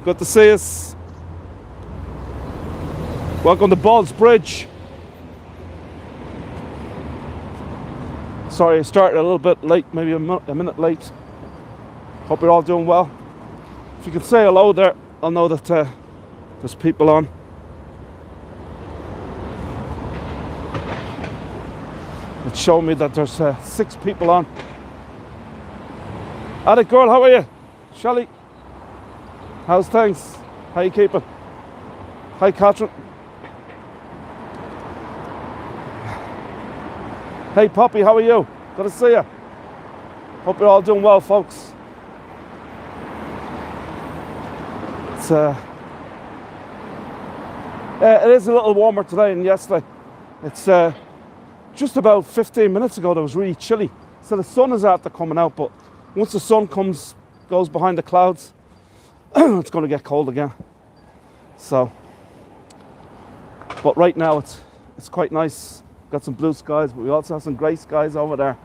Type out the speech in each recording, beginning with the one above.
Good to see us. Welcome to Ballsbridge. Sorry, I started a little bit late, maybe a minute late. Hope you're all doing well. If you can say hello there, I'll know that there's people on. It's showing me that there's 6 people on. Howdy girl, how are you? Shelley? How's things? How you keeping? Hi Catherine. Hey Poppy, how are you? Good to see you. Hope you're all doing well, folks. It's it is a little warmer today than yesterday. It's just about 15 minutes ago, it was really chilly. So the sun is after coming out, but once the sun goes behind the clouds, it's going to get cold again. So, but right now it's quite nice. Got some blue skies, but we also have some grey skies over there.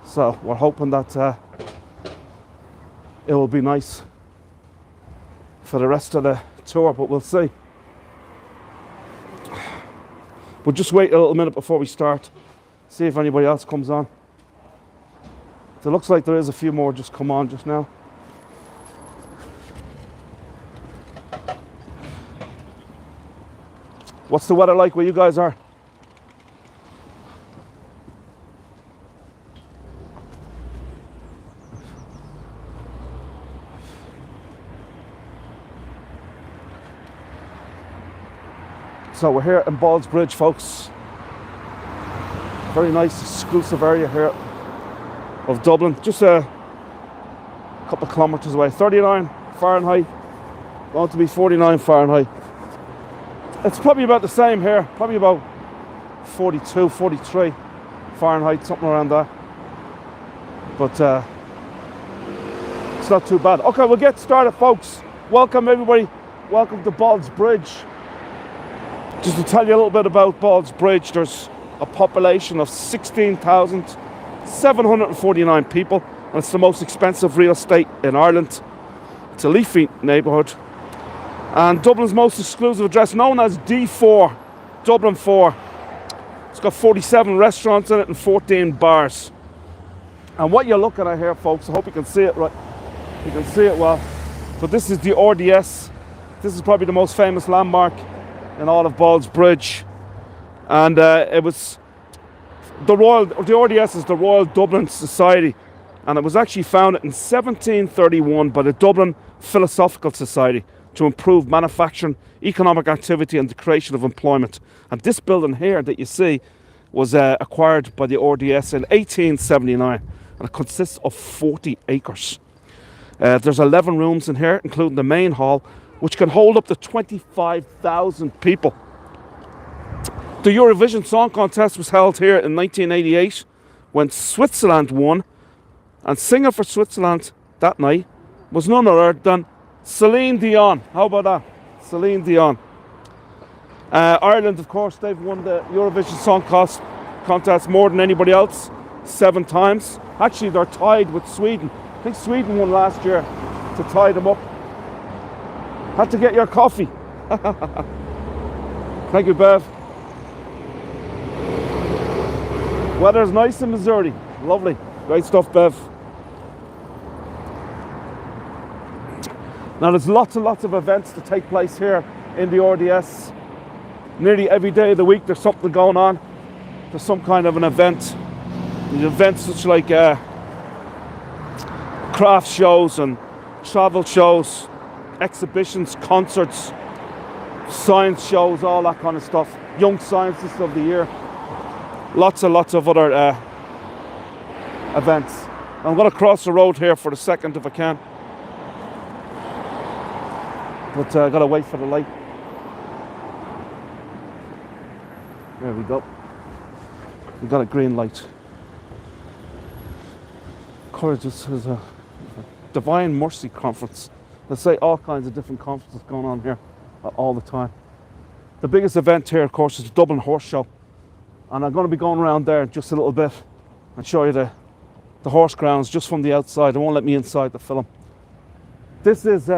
So we're hoping that it will be nice for the rest of the tour, but we'll see. We'll just wait a little minute before we start, see if anybody else comes on. It looks like there is a few more just come on just now. What's the weather like where you guys are? So we're here in Ballsbridge, folks. Very nice, exclusive area here of Dublin. Just a couple of kilometres away. 39 Fahrenheit, going to be 49 Fahrenheit. It's probably about the same here. Probably about 42, 43 Fahrenheit, something around that. But it's not too bad. Okay, we'll get started, folks. Welcome, everybody. Welcome to Ballsbridge. Just to tell you a little bit about Ballsbridge, there's a population of 16,749 people, and it's the most expensive real estate in Ireland. It's a leafy neighbourhood. And Dublin's most exclusive address, known as D4, Dublin 4. It's got 47 restaurants in it and 14 bars. And what you're looking at here, folks, I hope you can see it right. You can see it well. But this is the RDS. This is probably the most famous landmark in all of Ballsbridge, and it was the RDS is the Royal Dublin Society, and it was actually founded in 1731 by the Dublin Philosophical Society to improve manufacturing, economic activity and the creation of employment. And this building here that you see was acquired by the RDS in 1879, and it consists of 40 acres. There's 11 rooms in here, including the main hall, which can hold up to 25,000 people. The Eurovision Song Contest was held here in 1988 when Switzerland won, and singing for Switzerland that night was none other than Celine Dion. How about that? Celine Dion. Ireland, of course, they've won the Eurovision Song Contest more than anybody else, 7 times. Actually, they're tied with Sweden. I think Sweden won last year to tie them up. Had to get your coffee. Thank you, Bev. Weather's nice in Missouri. Lovely. Great stuff, Bev. Now, there's lots and lots of events that take place here in the RDS. Nearly every day of the week there's something going on. There's some kind of an event. There's events such like craft shows and travel shows, exhibitions, concerts, science shows, all that kind of stuff. Young Scientists of the Year. Lots and lots of other events. I'm going to cross the road here for a second if I can. But I've got to wait for the light. There we go. We've got a green light. Courage is a Divine Mercy Conference. Let's say all kinds of different conferences going on here all the time. The biggest event here, of course, is the Dublin Horse Show. And I'm going to be going around there just a little bit and show you the horse grounds just from the outside. They won't let me inside the film. This is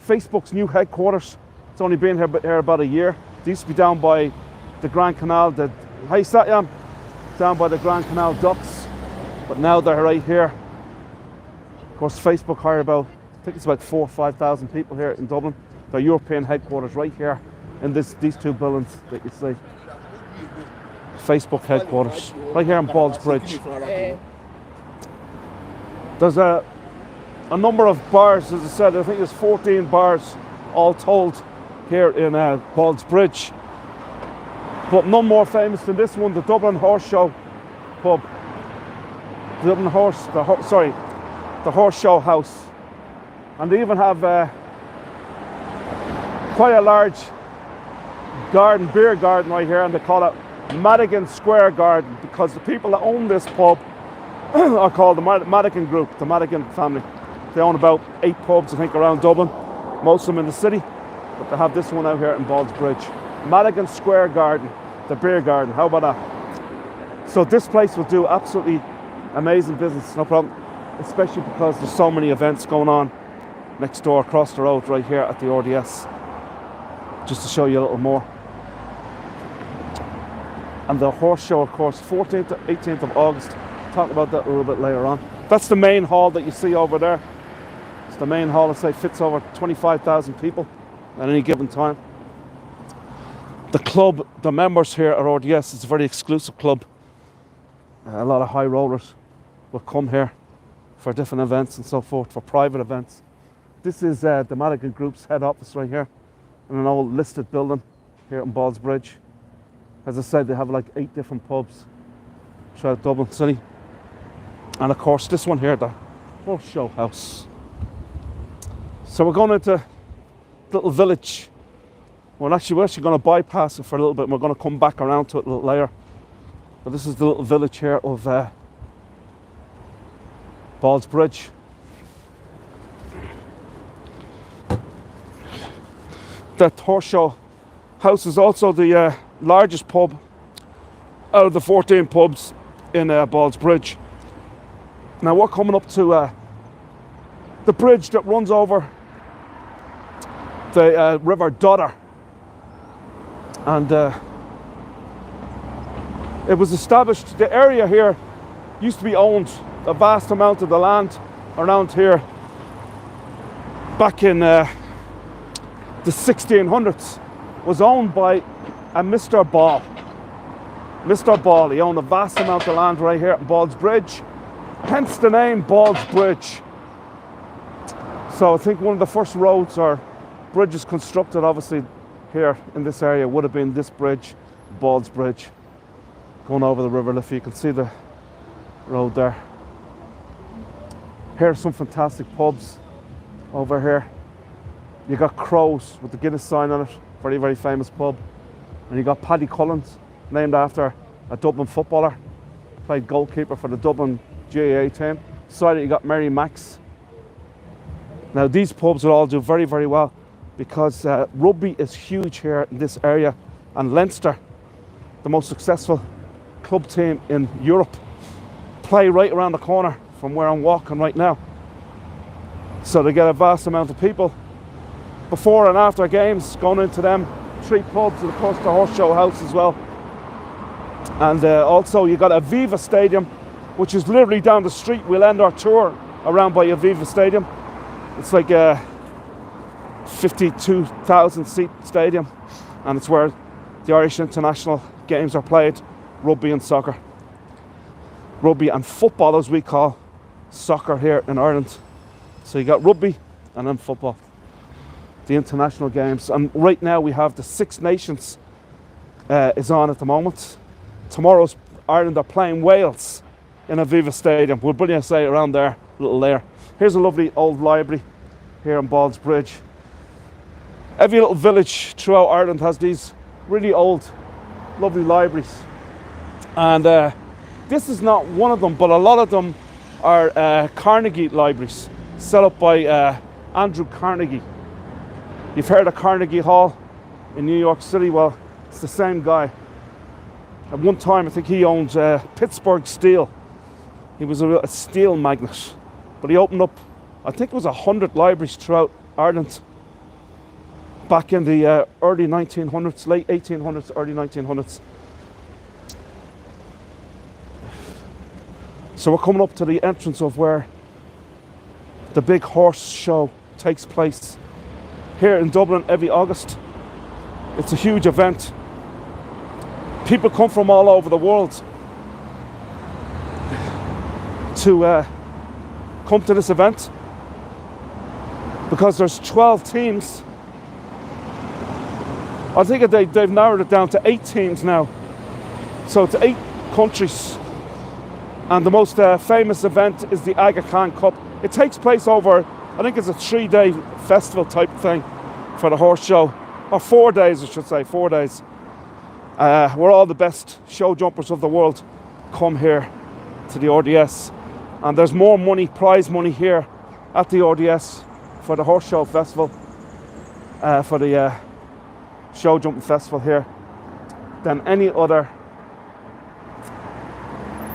Facebook's new headquarters. It's only been here about a year. It used to be down by the Grand Canal. How you sat, Jan? Down by the Grand Canal docks. But now they're right here. Of course, Facebook hired about, I think it's about 4,000 or 5,000 people here in Dublin. Their European headquarters right here in these two buildings that you see. Facebook headquarters, right here in Ballsbridge. There's a number of bars, as I said. I think there's 14 bars all told here in Ballsbridge. But none more famous than this one, the Dublin Horse Show pub. The Horse Show House. And they even have quite a large garden, beer garden right here, and they call it Madigan Square Garden because the people that own this pub are called the Madigan Group, the Madigan family. They own about 8 pubs, I think, around Dublin, most of them in the city, but they have this one out here in Ballsbridge. Madigan Square Garden, the beer garden, how about that? So this place will do absolutely amazing business, no problem, especially because there's so many events going on next door, across the road, right here at the RDS. Just to show you a little more. And the horse show, of course, 14th to 18th of August. Talk about that a little bit later on. That's the main hall that you see over there. It's the main hall, I'd say, fits over 25,000 people at any given time. The club, the members here at RDS, it's a very exclusive club. A lot of high rollers will come here for different events and so forth, for private events. This is the Madigan Group's head office right here in an old listed building here in Ballsbridge. As I said, they have like 8 different pubs throughout Dublin City. And of course, this one here, the Horse Show House. So we're going into little village. We're actually going to bypass it for a little bit and we're going to come back around to it a little later. But this is the little village here of Ballsbridge. That Horse Show House is also the largest pub out of the 14 pubs in Ballsbridge. Now we're coming up to the bridge that runs over the River Dodder, and it was established, the area here used to be owned, a vast amount of the land around here back in the 1600s was owned by a Mr. Ball. Mr. Ball, he owned a vast amount of land right here at Ballsbridge, hence the name Ballsbridge. So I think one of the first roads or bridges constructed obviously here in this area would have been this bridge, Ballsbridge, going over the River Liffey. You can see the road there. Here are some fantastic pubs over here. You got Crows with the Guinness sign on it, very, very famous pub. And you got Paddy Cullens, named after a Dublin footballer, played goalkeeper for the Dublin GAA team. Beside it you got Mary Max. Now these pubs will all do very, very well because rugby is huge here in this area, and Leinster, the most successful club team in Europe, play right around the corner from where I'm walking right now. So they get a vast amount of people before and after games going into them 3 pubs, and of course the Horse Show House as well. And also you got Aviva Stadium, which is literally down the street. We'll end our tour around by Aviva Stadium. It's like a 52,000 seat stadium, and it's where the Irish international games are played, rugby and soccer. Rugby and football, as we call soccer here in Ireland. So you got rugby and then football, the international games. And right now we have the Six Nations is on at the moment. Tomorrow's Ireland are playing Wales in Aviva Stadium. We'll bring you say around there a little later. Here's a lovely old library here in Ballsbridge. Every little village throughout Ireland has these really old, lovely libraries. And this is not one of them, but a lot of them are Carnegie libraries, set up by Andrew Carnegie. You've heard of Carnegie Hall in New York City. Well, it's the same guy. At one time, I think he owned Pittsburgh Steel. He was a steel magnate. But he opened up, I think it was 100 libraries throughout Ireland. back in the early 1900s, late 1800s, early 1900s. So we're coming up to the entrance of where the big horse show takes place here in Dublin every August. It's a huge event. People come from all over the world to come to this event because there's 12 teams. I think they've narrowed it down to 8 teams now. So it's 8 countries. And the most famous event is the Aga Khan Cup. It takes place over, I think it's a 3-day festival type thing for the horse show. Or 4 days, I should say, 4 days. Where all the best show jumpers of the world come here to the RDS. And there's more money, prize money here at the RDS for the horse show festival, for the show jumping festival here, than any other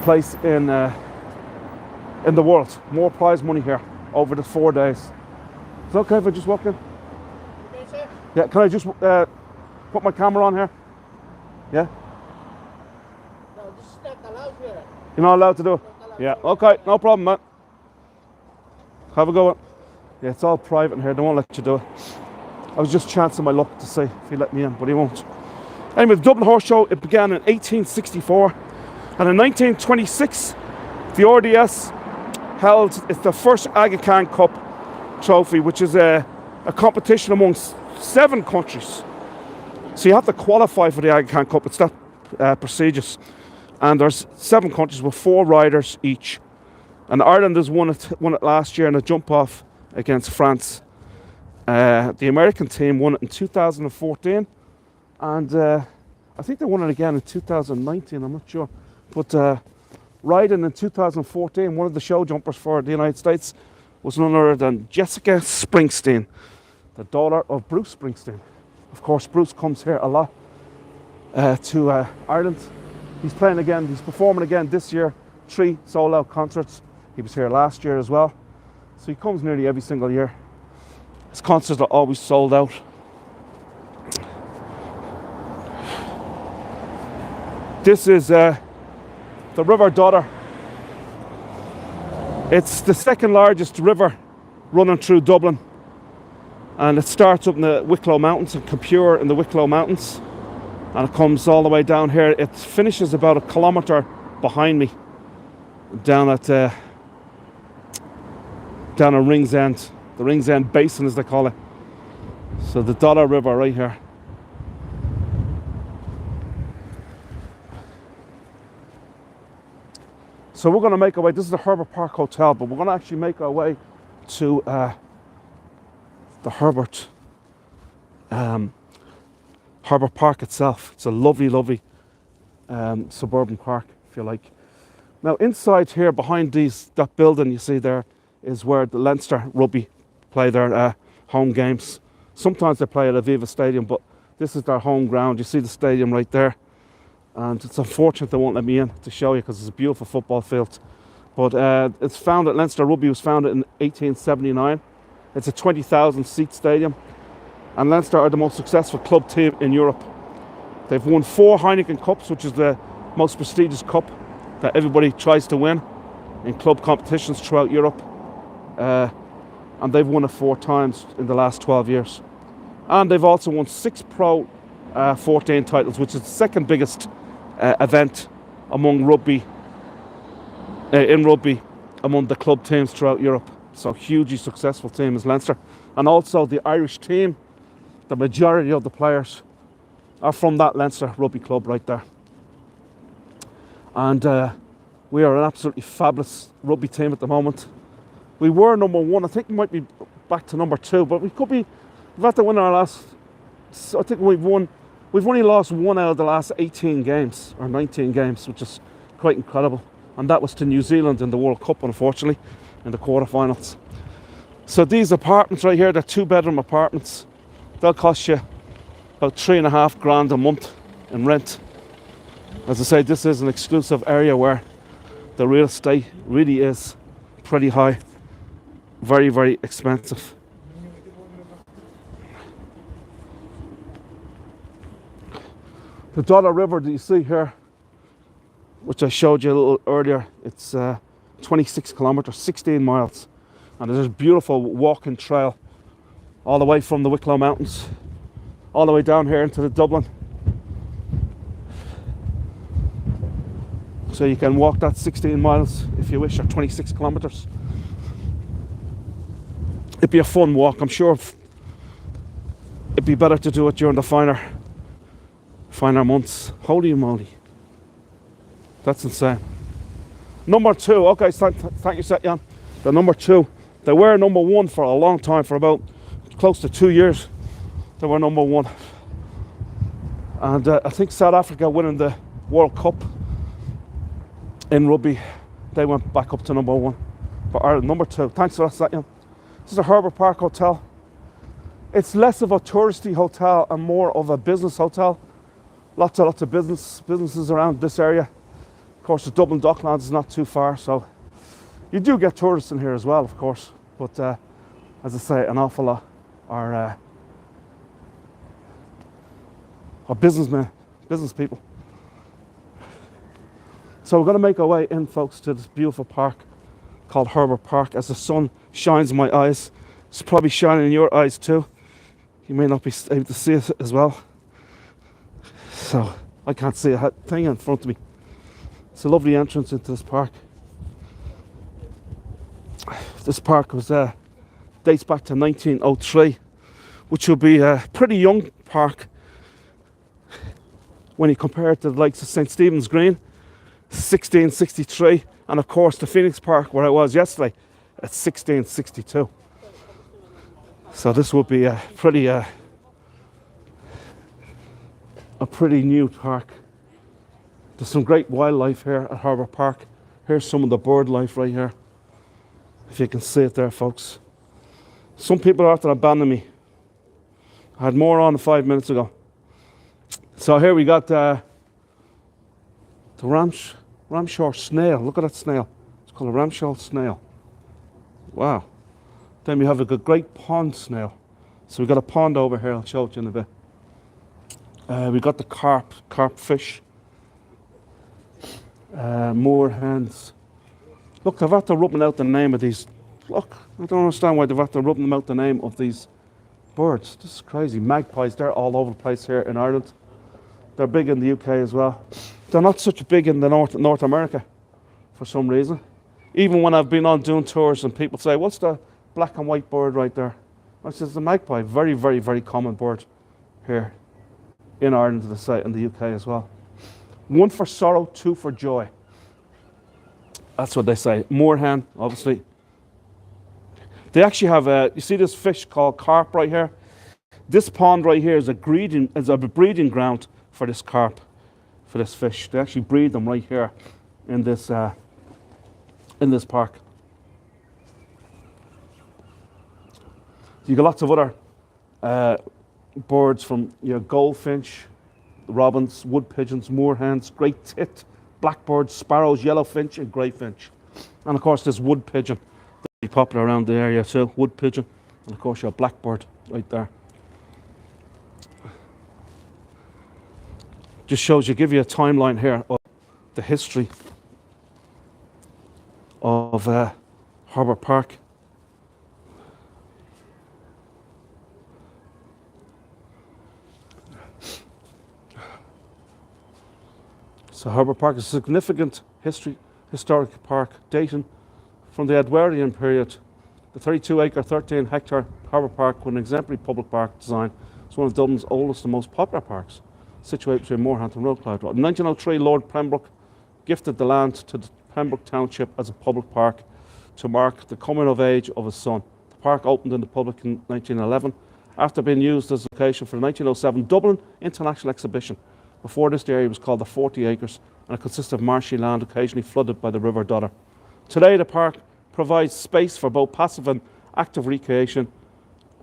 place in the world. More prize money here over the 4 days. Is it okay if I just walk in? Yeah, can I just put my camera on here? Yeah? No, this is not allowed here. You're not allowed to do it? Yeah, okay, no problem, man. Have a go. Yeah, it's all private in here, they won't let you do it. I was just chancing my luck to see if he let me in, but he won't. Anyway, the Dublin Horse Show, it began in 1864, and in 1926, the RDS held it's the first Aga Khan Cup trophy, which is a competition amongst 7 countries. So you have to qualify for the Aga Khan Cup. It's that prestigious. And there's 7 countries with 4 riders each. And Ireland has won it last year in a jump off against France. The American team won it in 2014. And I think they won it again in 2019, I'm not sure. But riding in 2014, one of the show jumpers for the United States was none other than Jessica Springsteen, the daughter of Bruce Springsteen. Of course, Bruce comes here a lot to Ireland. He's playing again, he's performing again this year, 3 sold-out concerts. He was here last year as well. So he comes nearly every single year. His concerts are always sold out. This is the River Dodder. It's the 2nd largest river running through Dublin. And it starts up in the Wicklow Mountains, in Compure in the Wicklow Mountains. And it comes all the way down here. It finishes about a kilometre behind me, down at Ringsend, the Ringsend Basin as they call it. So the Dodder River right here. So we're going to make our way, this is the Herbert Park Hotel, but we're going to actually make our way to the Herbert Park itself. It's a lovely, lovely suburban park, if you like. Now inside here, behind that building you see there, is where the Leinster Rugby play their home games. Sometimes they play at Aviva Stadium, but this is their home ground. You see the stadium right there. And it's unfortunate they won't let me in to show you because it's a beautiful football field. But it's founded, Leinster Rugby was founded in 1879. It's a 20,000 seat stadium. And Leinster are the most successful club team in Europe. They've won 4 Heineken Cups, which is the most prestigious cup that everybody tries to win in club competitions throughout Europe. And they've won it 4 times in the last 12 years. And they've also won 6 Pro 14 titles, which is the 2nd biggest event among rugby, in rugby, among the club teams throughout Europe. So hugely successful team is Leinster. And also the Irish team, the majority of the players are from that Leinster rugby club right there. And we are an absolutely fabulous rugby team at the moment. We were number 1, I think we might be back to number 2, but we've had to win our last, I think we've only lost 1 out of the last 18 games, or 19 games, which is quite incredible. And that was to New Zealand in the World Cup, unfortunately, in the quarterfinals. So these apartments right here, they're 2-bedroom apartments. They'll cost you about $3,500 a month in rent. As I say, this is an exclusive area where the real estate really is pretty high. Very, very expensive. The Dodder River that you see here, which I showed you a little earlier, it's 26 kilometres, 16 miles. And there's a beautiful walking trail all the way from the Wicklow Mountains, all the way down here into the Dublin. So you can walk that 16 miles if you wish, or 26 kilometres. It'd be a fun walk, I'm sure. It'd be better to do it during the finer months. Holy moly. That's insane. Number 2, okay, thank you, Setyan. The number 2, they were number 1 for a long time, for about close to 2 years. They were number 1. And I think South Africa winning the World Cup in rugby, they went back up to number 1. But Ireland, number 2. Thanks for that, Setyan. This is a Herbert Park hotel. It's less of a touristy hotel and more of a business hotel. Lots of businesses around this area. Of course, the Dublin Docklands is not too far, so you do get tourists in here as well, of course. But as I say, an awful lot are businessmen, business people. So we're going to make our way in, folks, to this beautiful park called Herbert Park. As the sun shines in my eyes, it's probably shining in your eyes too. You may not be able to see it as well. So I can't see a thing in front of me. It's a lovely entrance into this park. This park was dates back to 1903, which will be a pretty young park when you compare it to the likes of St. Stephen's Green, 1663, and of course the Phoenix Park where I was yesterday at 1662. So this would be a pretty new park. There's some great wildlife here at Herbert Park. Here's some of the bird life right here, if you can see it there, folks. Some people are after abandoning me. I had more on 5 minutes ago. So here we got the Ramshore snail. Look at that snail. It's called a Ramshore snail. Wow. Then we have a great pond snail. So we got a pond over here. I'll show it to you in a bit. We got the carp fish. Moor hens. Look, they've had to rubbing out the name of these. Look, I don't understand why they've had to rubbing them out the name of these birds. This is crazy. Magpies, they're all over the place here in Ireland. They're big in the UK as well. They're not such big in the North America for some reason. Even when I've been on doing tours and people say, what's the black and white bird right there? I said, it's a magpie. Very, very, very common bird here in Ireland and the UK as well. 1 for sorrow, 2 for joy. That's what they say. Moorhen, obviously. They actually have you see this fish called carp right here? This pond right here is a breeding ground for this carp, for this fish. They actually breed them right here in this park. You got lots of other birds from goldfinch, robins, wood pigeons, moorhens, great tit, blackbirds, sparrows, yellowfinch, and greyfinch. And of course, this wood pigeon, very popular around the area too. Wood pigeon, and of course your blackbird right there. Just shows you, give you a timeline here of the history of Herbert Park. So Herbert Park is a significant historic park dating from the Edwardian period. The 32-acre, 13-hectare Herbert Park with an exemplary public park design is one of Dublin's oldest and most popular parks, situated between Moorhampton and Roadclyde Road. In 1903, Lord Pembroke gifted the land to the Pembroke Township as a public park to mark the coming of age of his son. The park opened in the public in 1911 after being used as a location for the 1907 Dublin International Exhibition. Before this, the area was called the 40 acres and it consists of marshy land occasionally flooded by the River Dodder. Today, the park provides space for both passive and active recreation,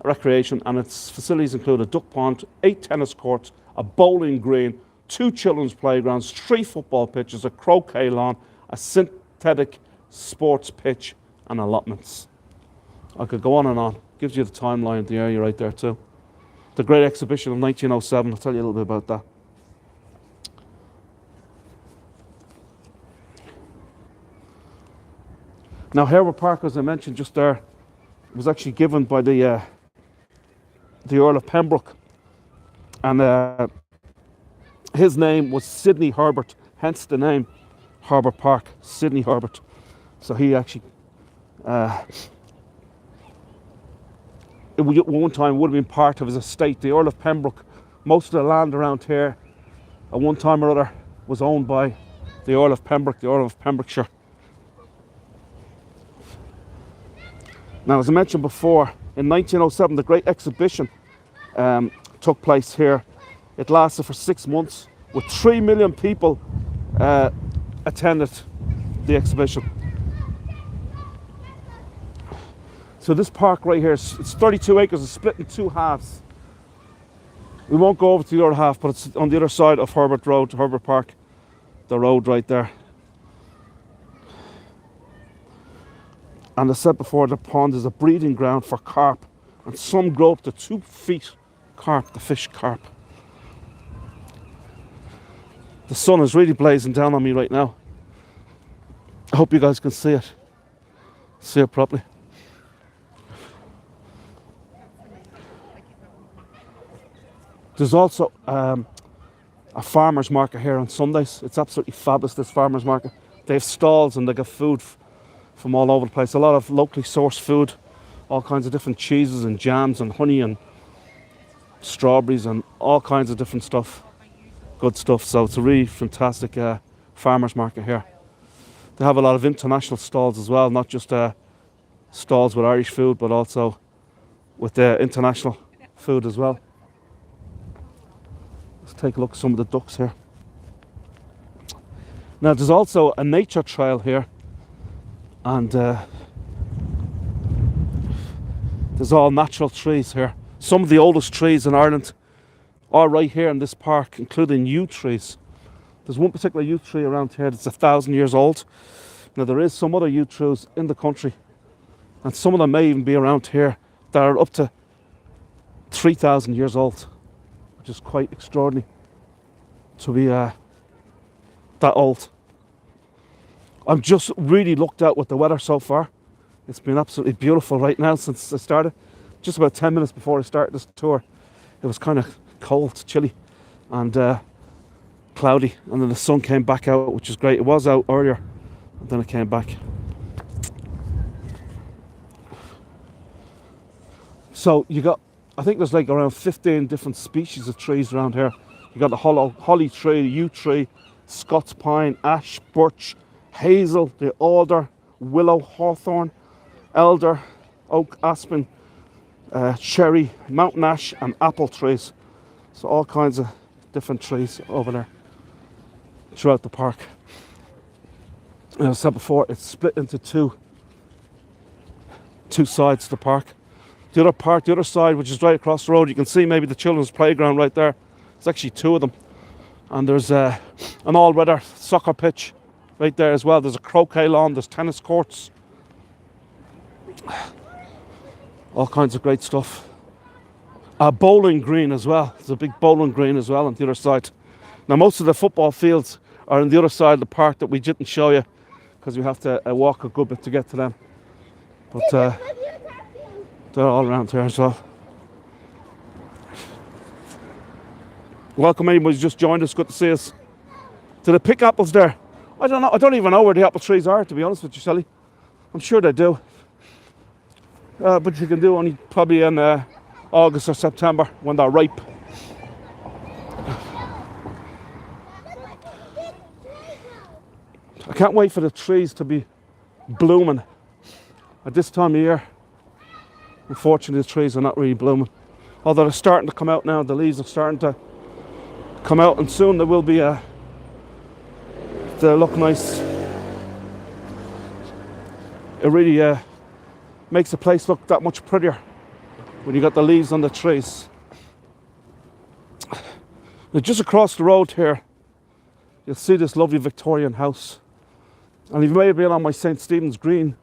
and its facilities include a duck pond, 8 tennis courts, a bowling green, 2 children's playgrounds, 3 football pitches, a croquet lawn, a synthetic sports pitch, and allotments. I could go on and on. Gives you the timeline of the area right there too. The Great Exhibition of 1907, I'll tell you a little bit about that. Now Herbert Park, as I mentioned just there, was actually given by the Earl of Pembroke, and his name was Sidney Herbert, hence the name Herbert Park, Sidney Herbert. So he actually at one time would have been part of his estate. The Earl of Pembroke, most of the land around here at one time or other was owned by the Earl of Pembroke, the Earl of Pembrokeshire. Now, as I mentioned before, in 1907 the Great Exhibition took place here. It lasted for 6 months with 3 million people attended the exhibition. So this park right here, it's 32 acres, it's split in 2 halves. We won't go over to the other half, but it's on the other side of Herbert Park, the road right there. And as I said before, the pond is a breeding ground for carp, and some grow up to 2 feet carp, the fish carp. The sun is really blazing down on me right now. I hope you guys can see it properly. There's also a farmer's market here on Sundays. It's absolutely fabulous, this farmer's market. They have stalls and they get food from all over the place. A lot of locally sourced food, all kinds of different cheeses and jams and honey and strawberries and all kinds of different stuff. Good stuff. So it's a really fantastic farmer's market here. They have a lot of international stalls as well, not just stalls with Irish food, but also with international food as well. Let's take a look at some of the ducks here. Now there's also a nature trail here, and there's all natural trees here. Some of the oldest trees in Ireland are right here in this park, including yew trees. There's one particular yew tree around here that's 1,000 years old. Now there is some other yew trees in the country, and some of them may even be around here that are up to 3,000 years old, which is quite extraordinary to be that old. I'm just really lucked out with the weather so far. It's been absolutely beautiful right now since I started. Just about 10 minutes before I started this tour, it was kind of cold, chilly, and cloudy, and then the sun came back out, which is great. It was out earlier, and then it came back. So you got, I think there's like around 15 different species of trees around here. You got the holly tree, yew tree, Scots pine, ash, birch, hazel, the alder, willow, hawthorn, elder, oak, aspen, cherry, mountain ash, and apple trees. So all kinds of different trees over there throughout the park. And as I said before, it's split into two sides of the park. The other side, which is right across the road, you can see maybe the children's playground right there. There's actually 2 of them. And there's an all-weather soccer pitch right there as well. There's a croquet lawn, there's tennis courts. All kinds of great stuff. A bowling green as well. There's a big bowling green as well on the other side. Now most of the football fields are on the other side of the park that we didn't show you, because we have to walk a good bit to get to them. But they're all around here as well. Welcome anybody who's just joined us, good to see us. Do they pick apples there? I don't know, I don't even know where the apple trees are, to be honest with you, Shelly. I'm sure they do. But you can do only probably in August or September when they're ripe. I can't wait for the trees to be blooming at this time of year. Unfortunately, the trees are not really blooming. Although they're starting to come out now, the leaves are starting to come out, and soon there will be they'll look nice. It really makes the place look that much prettier when you got the leaves on the trees. Now just across the road here, you'll see this lovely Victorian house. And you may have been on my St. Stephen's Green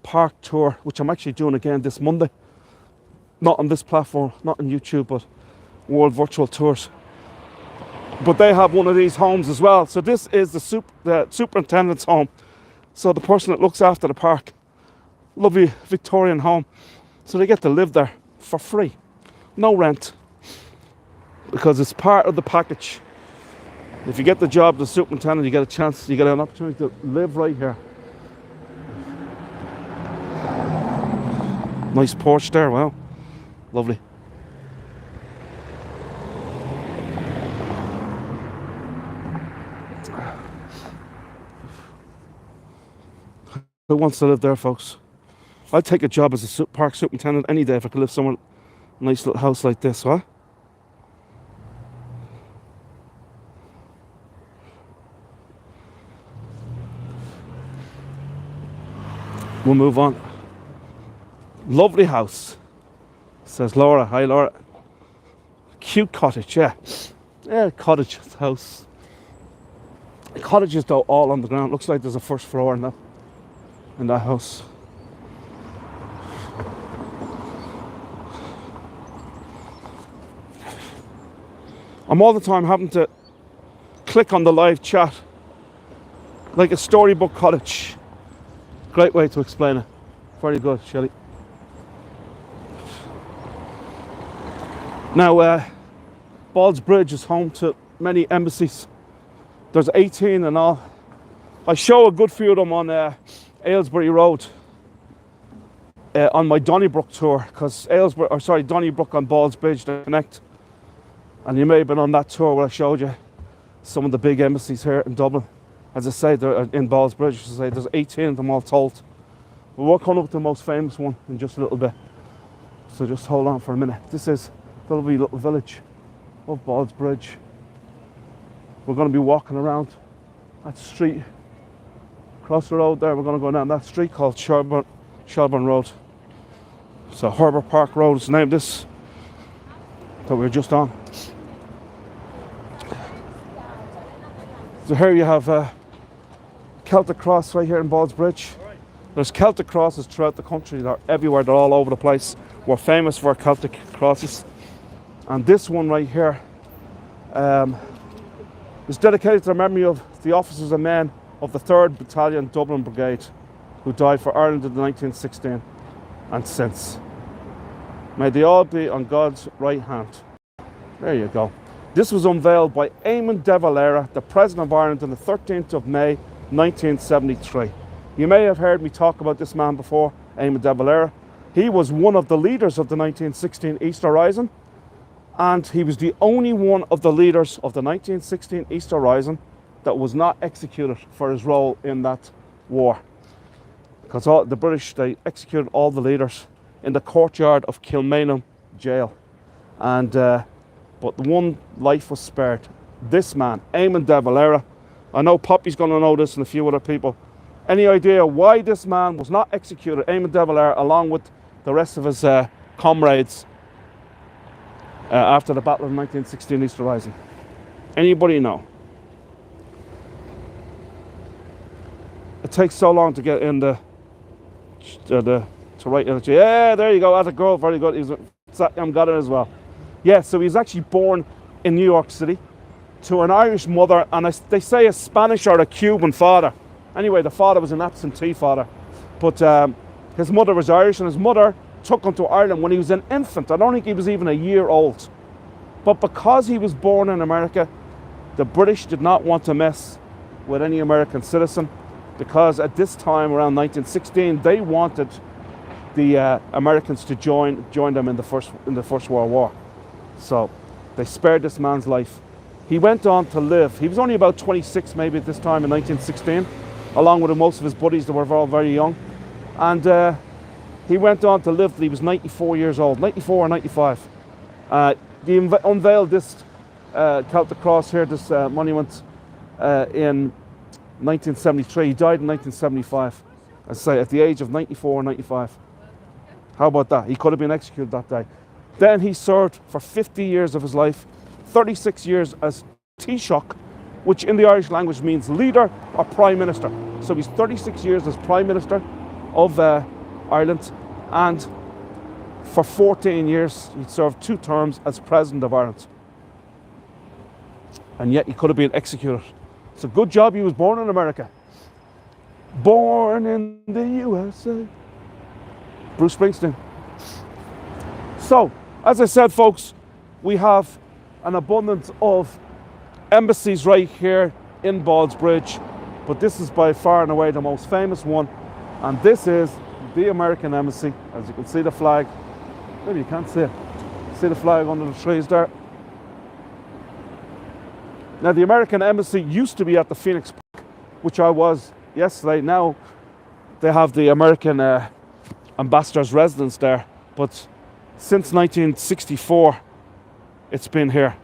Park tour, which I'm actually doing again this Monday. Not on this platform, not on YouTube, but World Virtual Tours. But they have one of these homes as well. So this is the superintendent's home. So the person that looks after the park, lovely Victorian home, so they get to live there for free, no rent, because it's part of the package. If you get the job as superintendent, you get a chance, you get an opportunity to live right here. Nice porch there, wow, lovely. Who wants to live there, folks? I'd take a job as a park superintendent any day if I could live somewhere, a nice little house like this, huh? We'll move on. Lovely house, says Laura. Hi, Laura. Cute cottage, yeah. Yeah, cottage house. Cottages, though, all on the ground. Looks like there's a first floor in that house. I'm all the time having to click on the live chat like a storybook cottage. Great way to explain it. Very good, Shelley. Now, Ballsbridge is home to many embassies. There's 18 in all. I show a good few of them on Aylesbury Road on my Donnybrook tour, because Donnybrook on Ballsbridge, they connect. And you may have been on that tour where I showed you some of the big embassies here in Dublin. As I say, they're in Ballsbridge. As I say, there's 18 of them all told. But we're coming up to the most famous one in just a little bit. So just hold on for a minute. This is the lovely little village of Ballsbridge. We're going to be walking around that street. Across the road there, we're going to go down that street called Shelburne Road. So Herbert Park Road is named this that we were just on. So here you have Celtic Cross right here in Ballsbridge. There's Celtic crosses throughout the country. They're everywhere. They're all over the place. We're famous for our Celtic crosses. And this one right here is dedicated to the memory of the officers and men of the 3rd Battalion Dublin Brigade who died for Ireland in 1916 and since. May they all be on God's right hand. There you go. This was unveiled by Eamon de Valera, the President of Ireland, on the 13th of May 1973. You may have heard me talk about this man before, Eamon de Valera. He was one of the leaders of the 1916 Easter Rising, and he was the only one of the leaders of the 1916 Easter Rising that was not executed for his role in that war. Because the British, they executed all the leaders in the courtyard of Kilmainham jail. And but one life was spared. This man, Eamon de Valera. I know Poppy's going to know this and a few other people. Any idea why this man was not executed, Eamon de Valera, along with the rest of his comrades after the Battle of 1916 Easter Rising? Anybody know? It takes so long to get in to write it. Yeah, there you go. That's a girl. Very good. I'm got it as well. Yeah, so he was actually born in New York City to an Irish mother and they say a Spanish or a Cuban father. Anyway, the father was an absentee father, but his mother was Irish, and his mother took him to Ireland when he was an infant. I don't think he was even a year old. But because he was born in America, the British did not want to mess with any American citizen, because at this time, around 1916, they wanted the Americans to join them in the First World War. So they spared this man's life. He went on to live. He was only about 26 maybe at this time in 1916, along with most of his buddies that were all very young. And he went on to live till he was 94 years old, 94 or 95. He unveiled this Celtic Cross here, this monument, in 1973. He died in 1975, I say, at the age of 94 or 95. How about that? He could have been executed that day. Then he served for 50 years of his life, 36 years as Taoiseach, which in the Irish language means leader or prime minister. So he's 36 years as prime minister of Ireland, and for 14 years he served 2 terms as president of Ireland. And yet he could have been executed. It's a good job he was born in America. Born in the USA. Bruce Springsteen. So, as I said, folks, we have an abundance of embassies right here in Ballsbridge, but this is by far and away the most famous one, and this is the American Embassy. As you can see the flag, maybe you can't see it. See the flag under the trees there. Now the American Embassy used to be at the Phoenix Park, which I was yesterday. Now they have the American ambassador's residence there, but since 1964 it's been here.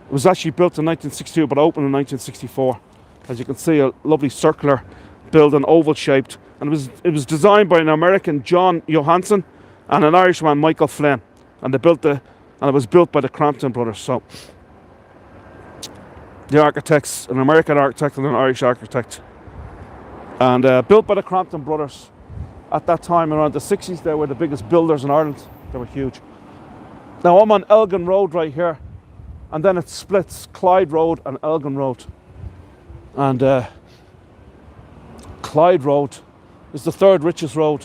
It was actually built in 1962 but opened in 1964. As you can see, a lovely circular building, oval shaped, and it was designed by an American, John Johansson, and an Irishman, Michael Flynn, and it was built by the Crampton brothers. So the architects, an American architect and an Irish architect, and built by the Crampton brothers. At that time, around the 60s, they were the biggest builders in Ireland. They were huge. Now I'm on Elgin Road right here, and then it splits Clyde Road and Elgin Road. And Clyde Road is the third richest road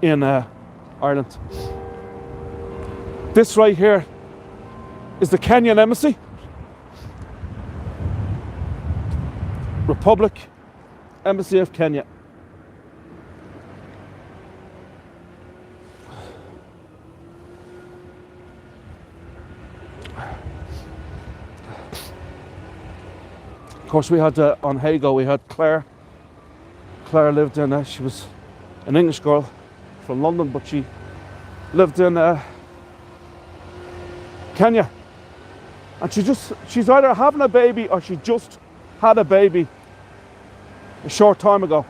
in Ireland. This right here is the Kenyan Embassy. Republic Embassy of Kenya. Of course, we had on Hago, we had Claire. Claire lived in, she was an English girl from London, but she lived in Kenya. And she's either having a baby or she just had a baby a short time ago.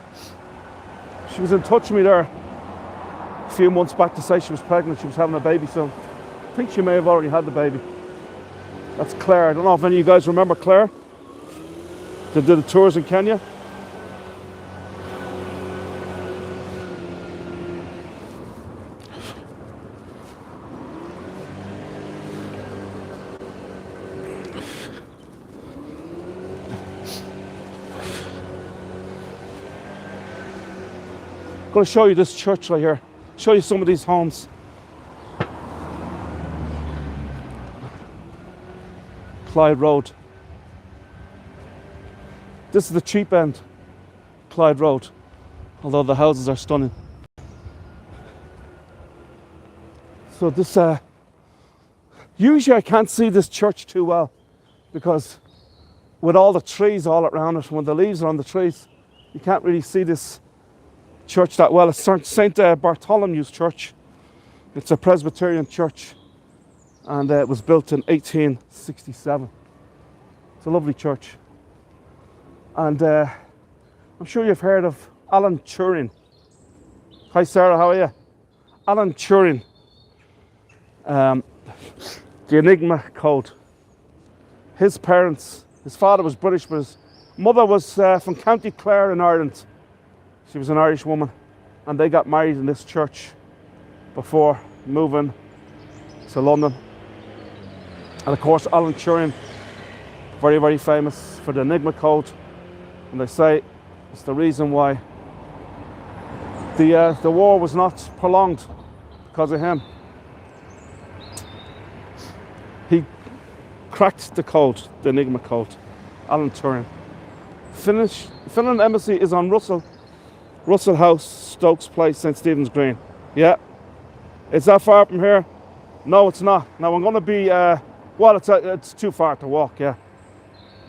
She was in touch with me there a few months back to say she was pregnant, she was having a baby, so I think she may have already had the baby. That's Claire. I don't know if any of you guys remember Claire. They did the tours in Kenya. I'm going to show you this church right here. Show you some of these homes. Clyde Road. This is the cheap end, Clyde Road, although the houses are stunning. So this, usually I can't see this church too well because with all the trees all around it, when the leaves are on the trees, you can't really see this church that well. It's St. Bartholomew's Church. It's a Presbyterian church, and it was built in 1867. It's a lovely church. And I'm sure you've heard of Alan Turing. Hi Sarah, how are you? Alan Turing. The Enigma code. His parents, his father was British, but his mother was from County Clare in Ireland. She was an Irish woman, and they got married in this church before moving to London. And of course, Alan Turing, very, very famous for the Enigma code. And they say it's the reason why the war was not prolonged, because of him. He cracked the code, the Enigma code. Alan Turing. Finland Embassy is on Russell House, Stokes Place, St. Stephen's Green. Yeah. Is that far from here? No, it's not. Now I'm going to be, well, it's too far to walk, yeah.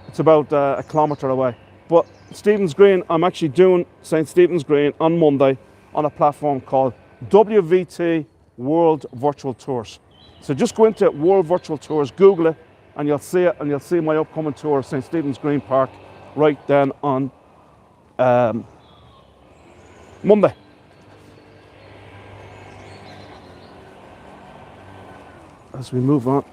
It's about a kilometre away. But Stephen's Green, I'm actually doing St. Stephen's Green on Monday on a platform called WVT World Virtual Tours. So just go into World Virtual Tours, Google it, and you'll see it, and you'll see my upcoming tour of St. Stephen's Green Park right then on Monday. As we move on.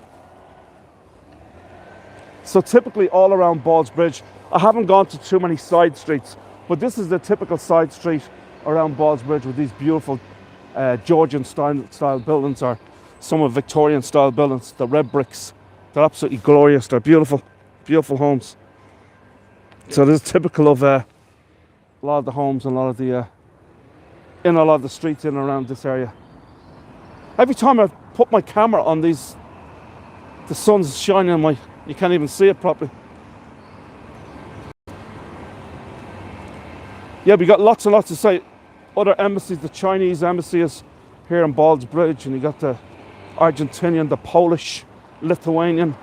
So typically all around Ballsbridge, I haven't gone to too many side streets, but this is the typical side street around Ballsbridge with these beautiful Georgian style buildings, or some of Victorian style buildings, the red bricks. They're absolutely glorious. They're beautiful, beautiful homes. So this is typical of a lot of the homes and a lot of the in a lot of the streets in and around this area. Every time I put my camera on these, the sun's shining on my, you can't even see it properly. Yeah, we got lots and lots to say. Other embassies, the Chinese embassy is here in Ballsbridge, and you got the Argentinian, the Polish, Lithuanian,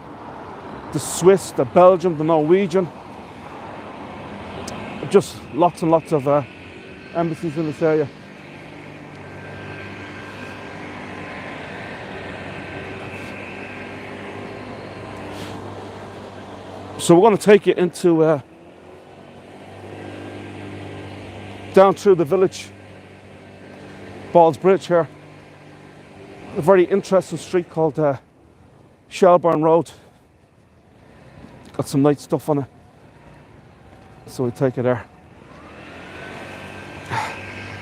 the Swiss, the Belgian, the Norwegian. Just lots and lots of embassies in this area. So we're going to take you into down through the village, Ballsbridge here. A very interesting street called Shelburne Road. Got some nice stuff on it. So we take it there.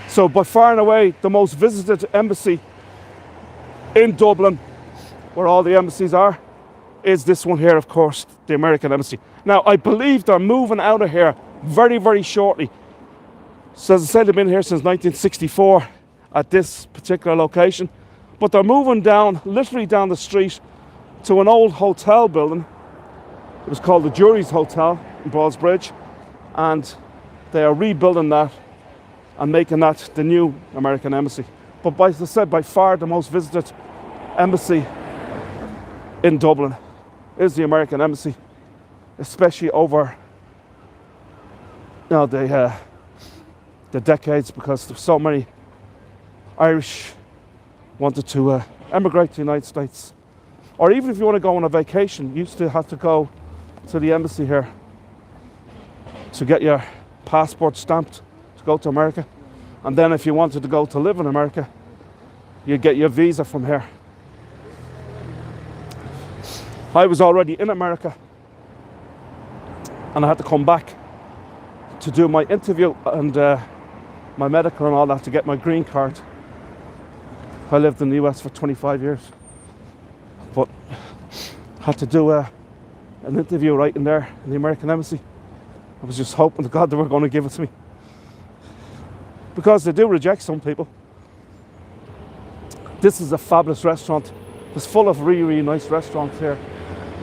So by far and away the most visited embassy in Dublin, where all the embassies are, is this one here, of course, the American Embassy. Now, I believe they're moving out of here very, very shortly. So as I said, they've been here since 1964 at this particular location. But they're moving down, literally down the street, to an old hotel building. It was called the Jury's Hotel in Ballsbridge. And they are rebuilding that and making that the new American Embassy. But as I said, by far the most visited embassy in Dublin is the American Embassy, especially over the decades, because there's so many Irish wanted to emigrate to the United States. Or even if you want to go on a vacation, you used to have to go to the embassy here to get your passport stamped to go to America. And then if you wanted to go to live in America, you'd get your visa from here. I was already in America and I had to come back to do my interview and my medical and all that to get my green card. I lived in the US for 25 years, but had to do an interview right in there in the American Embassy. I was just hoping to God they were going to give it to me, because they do reject some people. This is a fabulous restaurant. It's full of really, really nice restaurants here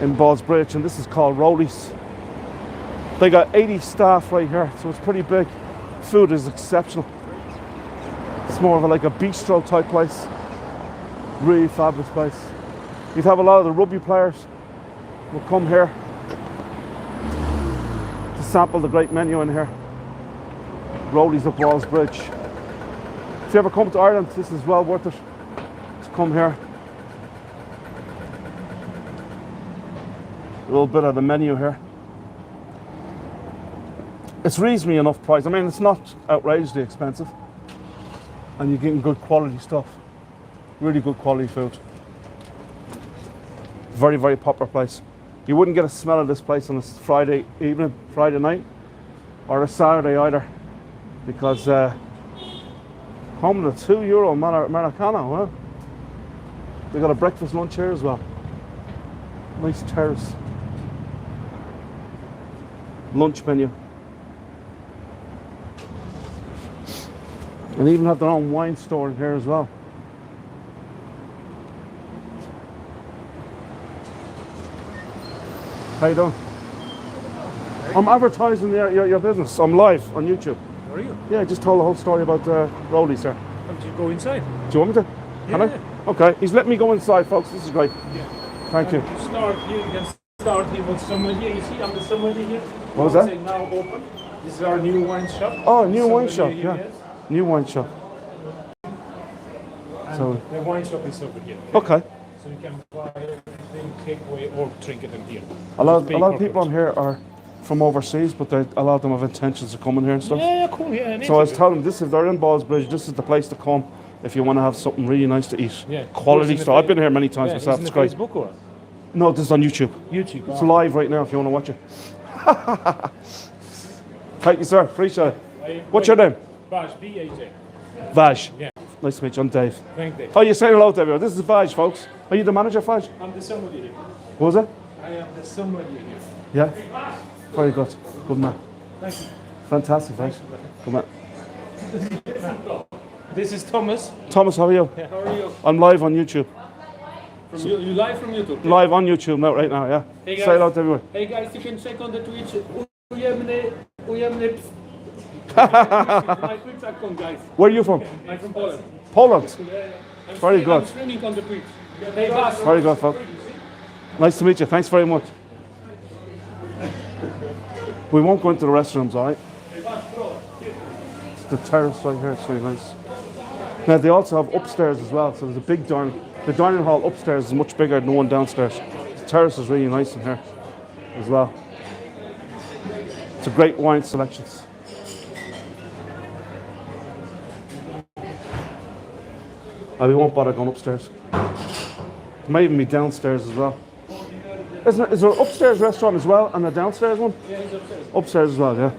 in Ballsbridge, and this is called Rowley's. They got 80 staff right here, so it's pretty big. Food is exceptional. It's more of like a bistro type place. Really fabulous place. You'd have a lot of the rugby players will come here to sample the great menu in here. Rowley's up Ballsbridge. If you ever come to Ireland, this is well worth it to come here. A little bit of the menu here. It's reasonably enough price. I mean, it's not outrageously expensive, and you're getting good quality stuff. Really good quality food. Very, very popular place. You wouldn't get a smell of this place on a Friday evening, Friday night, or a Saturday either, because home to the €2 Americano, well. They got a breakfast lunch here as well. Nice terrace. Lunch menu. And even have their own wine store in here as well. How you doing? I'm advertising your business. I'm live on YouTube. How are you? Yeah, I just told the whole story about Rowley's here. Did you go inside? Do you want me to? Can I? Okay, he's letting me go inside, folks. This is great. Yeah. Thank you. You start here, you can start here with someone here. You see, I'm the sommelier here. What was that? It's now open. This is our new wine shop. Oh, new wine shop, Sommelier yeah. here, yes. New wine shop. And So- the wine shop is over here. Okay. So you can buy everything, take away, or drink it in here. A lot Big of people corporate. on here are from overseas, but a lot of them have intentions of coming here and stuff. Yeah, cool. Yeah, So I was telling them, this if they're in Ballsbridge, this is the place to come if you want to have something really nice to eat. Yeah. Quality It's in stuff. the I've been here many times yeah, myself. It's It's in great. the Facebook or No, this is on YouTube. YouTube. It's live right now if you want to watch it. Thank you, sir. Appreciate it. What's your name? Vaj, B-A-J. Vaj. Yeah. Nice to meet you. I'm Dave. Thank you. Oh, you're saying hello to everyone. This is Vaj, folks. Are you the manager, Vaj? I'm the sommelier here. What was it? I am the sommelier here. Yeah? Very good. Good man. Thank you. Fantastic, Vaj. Come on. This is Thomas. Thomas, how are you? Yeah, how are you? I'm live on YouTube. You live from YouTube? Live on YouTube now, right now, yeah. Hey Say guys. hello to everyone. Hey guys, you can check on the Twitch. Ujemny my Twitch account, guys. Where are you from? I'm from Poland. Poland. I'm Very good. I'm streaming on the Twitch. Hey guys. Very good, folks. Nice to meet you. Thanks very much. We won't go into the restrooms, all right? It's the terrace right here. It's really nice. Now, they also have upstairs as well. So there's a big dining. The dining hall upstairs is much bigger than the one downstairs. The terrace is really nice in here as well. It's a great wine selections. We won't bother going upstairs. It might even be downstairs as well. Is there an upstairs restaurant as well and a downstairs one? Yeah, he's upstairs. Upstairs as well, yeah.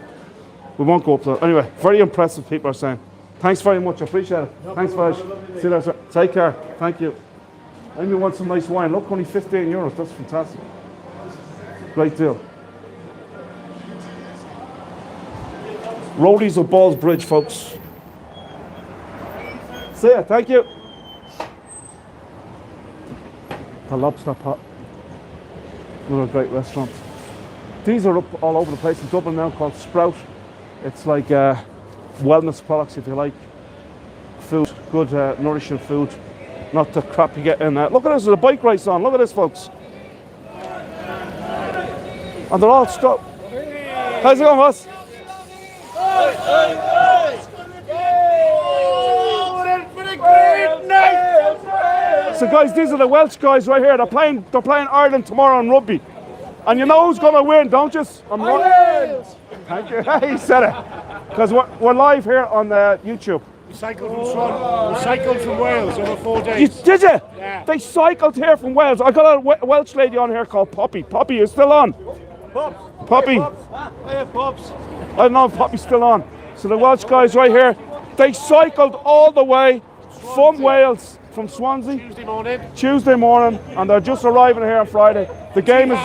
We won't go up there. Anyway, very impressive, people are saying. Thanks very much, I appreciate it. Thanks, guys. See you later. Take care. Thank you. I only want some nice wine. Look, only 15 euros. That's fantastic. Great deal. Roadies of Ballsbridge, folks. See ya. Thank you. The Lobster Pot. Another great restaurant. These are up all over the place in Dublin now, called Sprout. It's like wellness products, if you like. Food, good nourishing food. Not the crap you get in there. Look at this, there's a bike race on. Look at this, folks. And they're all stopped. How's it going, boss? So guys, these are the Welsh guys right here. They're playing Ireland tomorrow in rugby. And you know who's going to win, don't you? Wales! Thank you. He said it. Because we're live here on YouTube. We cycled from Swan. We cycled from Wales over 4 days. Did you? Yeah. They cycled here from Wales. I got a Welsh lady on here called Poppy. Poppy, you still on? Pops. Poppy. Hey, Pops. I don't know if Poppy's still on. So the Welsh guys right here, they cycled all the way from Wales, from Swansea, Tuesday morning, and they're just arriving here on Friday. The game is,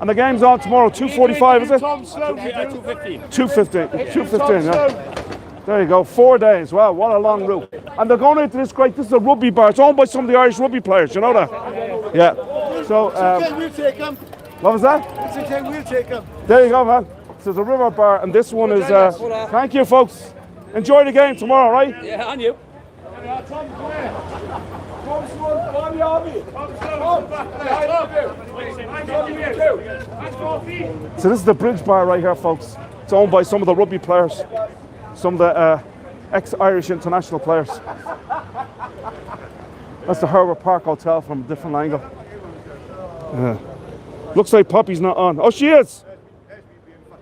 and the game's on tomorrow, 2:45, is it? 2:15. 2:15, yeah. There you go, 4 days. Wow, what a long route. And they're going into this this is a rugby bar. It's owned by some of the Irish rugby players, you know that? Yeah. So, We'll take him. what was that? It's okay, we'll take him. There you go, man. So there's a river bar, and this one is, thank you, folks. Enjoy the game tomorrow, right? Yeah, and you. So this is the Bridge Bar right here, folks. It's owned by some of the rugby players, some of the ex-Irish international players. That's the Herbert Park Hotel from a different angle. Looks like Poppy's not on. Oh, she is!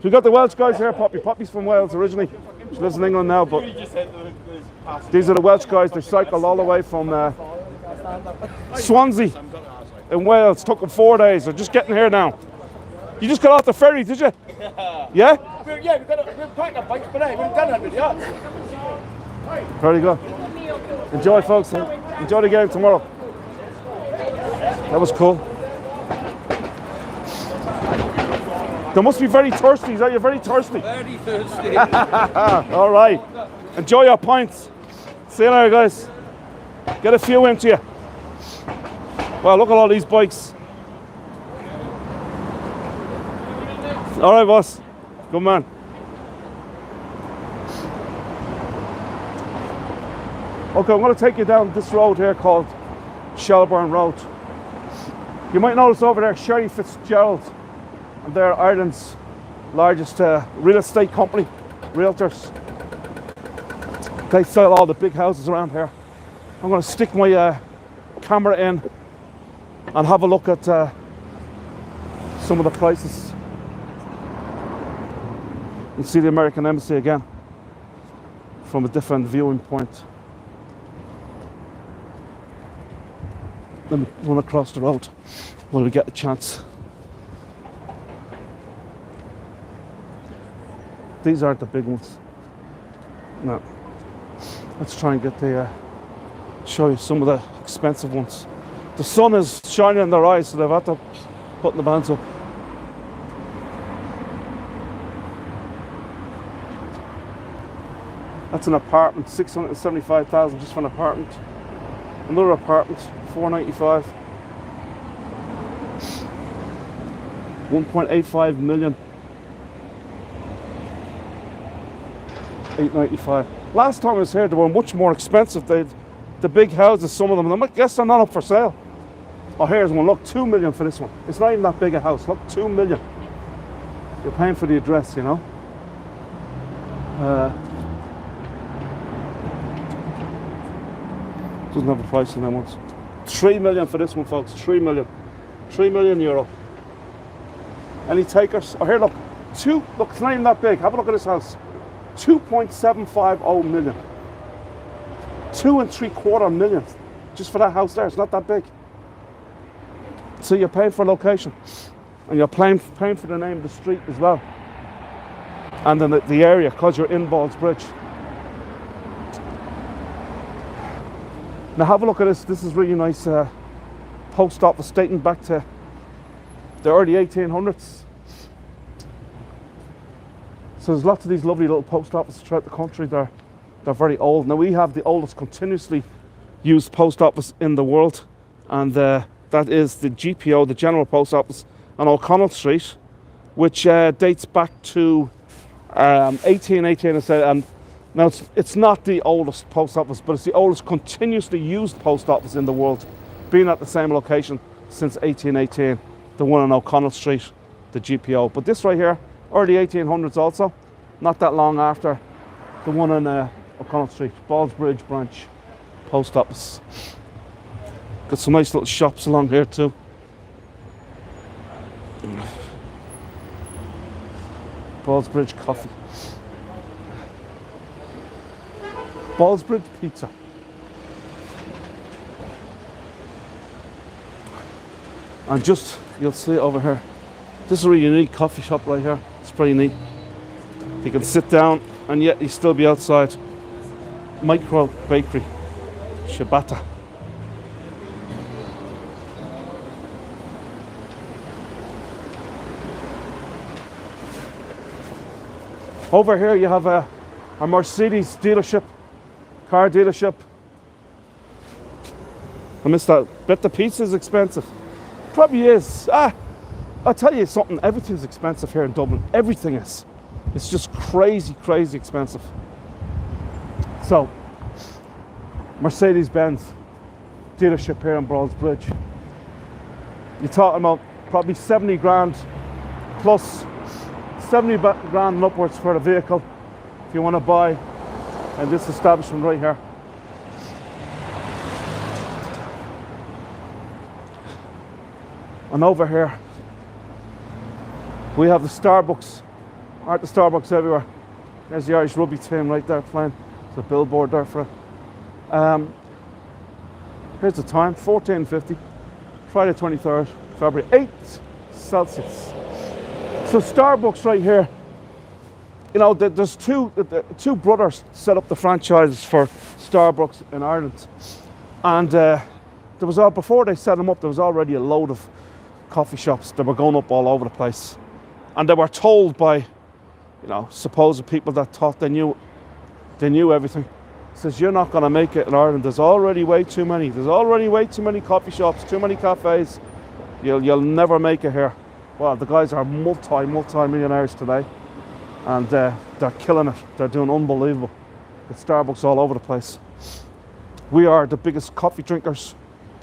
We got the Welsh guys here, Poppy. Poppy's from Wales originally. She lives in England now, but these are the Welsh guys. They cycled all the way from Swansea in Wales. Took them 4 days. They're just getting here now. You just got off the ferry, did you? Yeah? We'll pack the bikes today. We've done it, yeah. Very good. Enjoy, folks. Enjoy the game tomorrow. That was cool. They must be very thirsty. Is that you're very thirsty? Very thirsty. All right. Enjoy your pints. See you later, guys. Get a few into you. Wow, look at all these bikes. All right, boss. Good man. Okay, I'm going to take you down this road here called Shelburne Road. You might notice over there Sherry Fitzgerald, and they're Ireland's largest real estate company, realtors. They sell all the big houses around here. I'm going to stick my camera in and have a look at some of the prices. You see the American Embassy again from a different viewing point. Let me run across the road when we get a chance. These aren't the big ones. No. Let's try and get the show you some of the expensive ones. The sun is shining in their eyes, so they've had to put the bands up. That's an apartment, 675,000 just for an apartment. Another apartment, 495. 1.85 million. 895. Last time I was here, they were much more expensive. The big houses, some of them, I guess they're not up for sale. Oh, here's one. Look, 2 million for this one. It's not even that big a house. Look, 2 million. You're paying for the address, you know. Doesn't have a price on them ones. 3 million for this one, folks. 3 million. 3 million euro. Any takers? Oh, here, look. Look, it's not even that big. Have a look at this house. 2.750 million. 2.75 million just for that house there. It's not that big. So you're paying for location, and you're paying for the name of the street as well, and then the area, because you're in Ballsbridge. Now have a look at this. This is really nice post office dating back to the early 1800s. So there's lots of these lovely little post offices throughout the country. They're very old. Now we have the oldest continuously used post office in the world, and that is the GPO, the General Post Office on O'Connell Street, which dates back to 1818. And now it's not the oldest post office, but it's the oldest continuously used post office in the world, being at the same location since 1818, the one on O'Connell Street, the GPO. But this right here, early 1800s also, not that long after the one on O'Connell Street, Ballsbridge branch post office. Got some nice little shops along here too. Ballsbridge coffee. Ballsbridge pizza. And just, you'll see it over here. This is a really unique coffee shop right here. It's pretty neat. You can sit down and yet you still be outside. Micro bakery. Ciabatta. Over here you have a Mercedes dealership, car dealership. I missed that. Bet the pizza is expensive. Probably is. I'll tell you something, everything's expensive here in Dublin. Everything is. It's just crazy, crazy expensive. So, Mercedes-Benz dealership here in Ballsbridge. You're talking about probably 70 grand plus 70 grand and upwards for the vehicle if you want to buy in this establishment right here. And over here we have the Starbucks. Aren't the Starbucks everywhere? There's the Irish rugby team right there playing. There's a billboard there for it. Here's the time, 14:50, Friday 23rd February, 8 Celsius. So Starbucks right here, you know, there's two brothers set up the franchises for Starbucks in Ireland, and there was before they set them up, there was already a load of coffee shops that were going up all over the place, and they were told by, you know, supposed people that thought they knew everything. Says, you're not going to make it in Ireland. There's already way too many. There's already way too many coffee shops, too many cafes. You'll never make it here. Well, the guys are multi-millionaires today, and they're killing it. They're doing unbelievable. It's Starbucks all over the place. We are the biggest coffee drinkers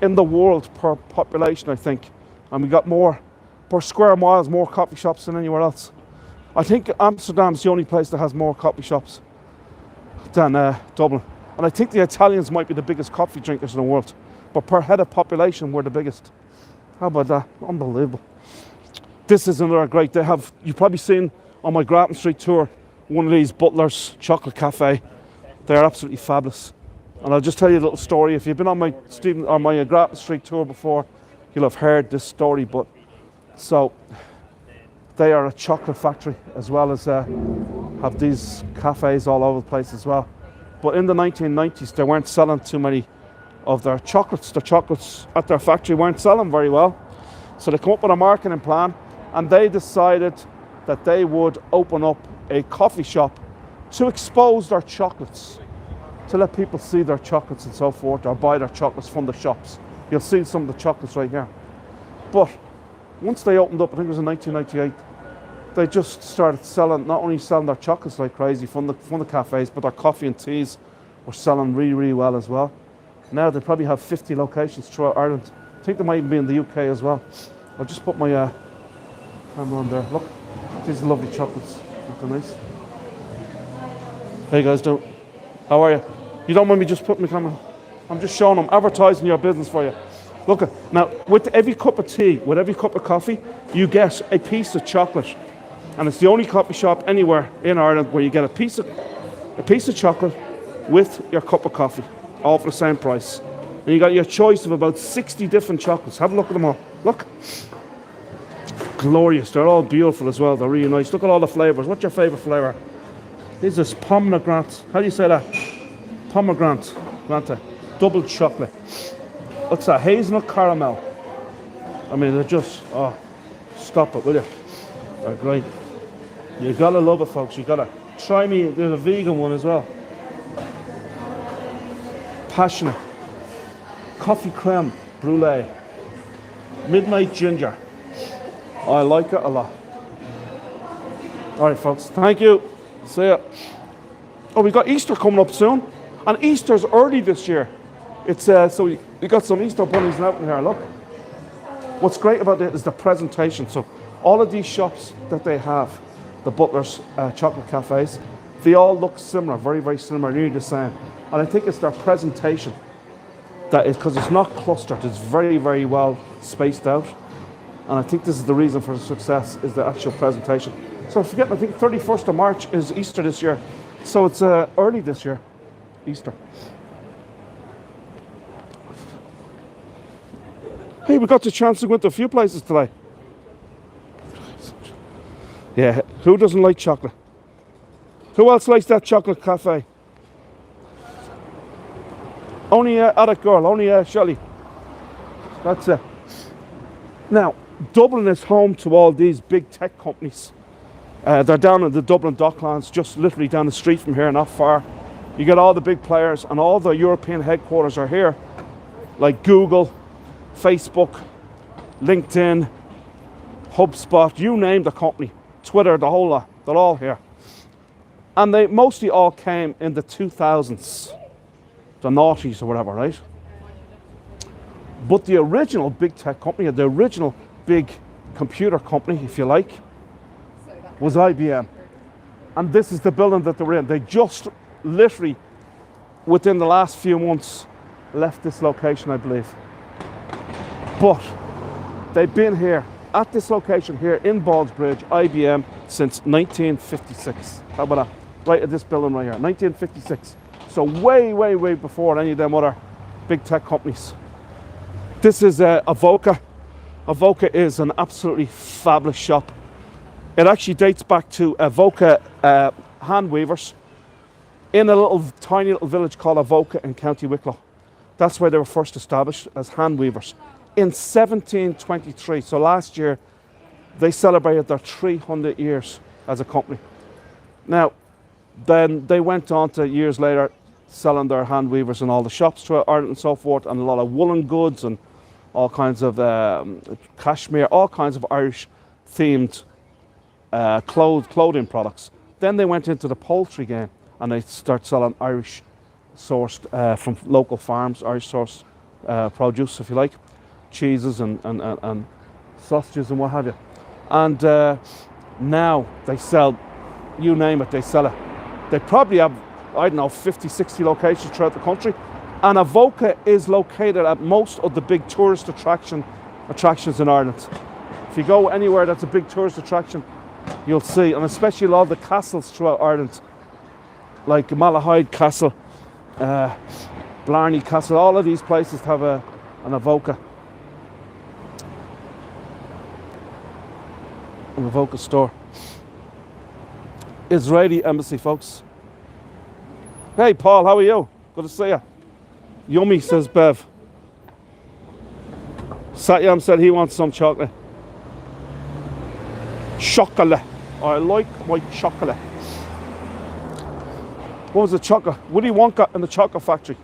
in the world per population, I think, and we got more per square miles, more coffee shops than anywhere else. I think Amsterdam's the only place that has more coffee shops than Dublin, and I think the Italians might be the biggest coffee drinkers in the world, but per head of population we're the biggest. How about that? Unbelievable. This is another great. They have, you've probably seen on my Grattan Street tour, one of these Butler's Chocolate Cafe. They're absolutely fabulous. And I'll just tell you a little story. If you've been on my Grattan Street tour before, you'll have heard this story. But so they are a chocolate factory as well as have these cafes all over the place as well. But in the 1990s, they weren't selling too many of their chocolates. The chocolates at their factory weren't selling very well. So they come up with a marketing plan, and they decided that they would open up a coffee shop to expose their chocolates, to let people see their chocolates and so forth, or buy their chocolates from the shops. You'll see some of the chocolates right here. But once they opened up, I think it was in 1998, they just started selling, not only selling their chocolates like crazy from the cafes, but their coffee and teas were selling really, really well as well. Now they probably have 50 locations throughout Ireland. I think they might even be in the UK as well. I'll just put my camera on there. Look, these are lovely chocolates. Look nice. Hey guys, how are you? You don't mind me just putting the camera? I'm just showing them, advertising your business for you. Look, now with every cup of tea, with every cup of coffee, you get a piece of chocolate. And it's the only coffee shop anywhere in Ireland where you get a piece of chocolate with your cup of coffee, all for the same price. And you got your choice of about 60 different chocolates. Have a look at them all. Look. Glorious. They're all beautiful as well. They're really nice. Look at all the flavours. What's your favourite flavour? This is pomegranate. How do you say that? Pomegranate. Double chocolate. What's that? Hazelnut caramel. I mean, they're just... Oh, stop it, will you? They're great. You gotta love it, folks. You gotta try me. There's a vegan one as well. Passionate. Coffee creme brulee. Midnight ginger. I like it a lot. All right, folks. Thank you. See ya. Oh, we got Easter coming up soon, and Easter's early this year. It's so we got some Easter bunnies out in here. Look. What's great about it is the presentation. So all of these shops that they have, the Butler's chocolate cafes, they all look similar, very, very similar, nearly the same. And I think it's their presentation that is, because it's not clustered, it's very, very well spaced out. And I think this is the reason for the success, is the actual presentation. So I forget, I think 31st of March is Easter this year. So it's early this year, Easter. Hey, we got the chance to go into a few places today. Yeah, who doesn't like chocolate? Who else likes that chocolate cafe? Only Attic Girl, only Shelley. That's it. Now, Dublin is home to all these big tech companies. They're down in the Dublin Docklands, just literally down the street from here, not far. You get all the big players, and all the European headquarters are here, like Google, Facebook, LinkedIn, HubSpot, you name the company, Twitter, the whole lot, they're all here. And they mostly all came in the 2000s, the noughties or whatever, right? But the original big tech company, the original big computer company, if you like, was IBM. And this is the building that they were in. They just literally, within the last few months, left this location, I believe. But they've been here, at this location here in Ballsbridge, IBM, since 1956. How about that? Right at this building right here, 1956. So way, way, way before any of them other big tech companies. This is Avoca. Avoca is an absolutely fabulous shop. It actually dates back to Avoca hand weavers in a little tiny little village called Avoca in County Wicklow. That's where they were first established, as hand weavers. In 1723, so last year, they celebrated their 300 years as a company. Now, then they went on to years later selling their hand weavers in all the shops throughout Ireland and so forth, and a lot of woolen goods and all kinds of cashmere, all kinds of Irish themed clothing products. Then they went into the poultry game, and they start selling Irish sourced from local farms, Irish sourced produce, if you like, cheeses and sausages and what have you. And now they sell, you name it, they sell it. They probably have, I don't know, 50, 60 locations throughout the country. And Avoca is located at most of the big tourist attractions in Ireland. If you go anywhere that's a big tourist attraction, you'll see, and especially a lot of the castles throughout Ireland, like Malahide Castle, Blarney Castle, all of these places have an Avoca. An Avoca store. Israeli embassy, folks. Hey Paul, how are you? Good to see you. Yummy, says Bev. Satyam said he wants some chocolate. Chocolate. I like my chocolate. What was the chocolate? Willy Wonka in the chocolate factory.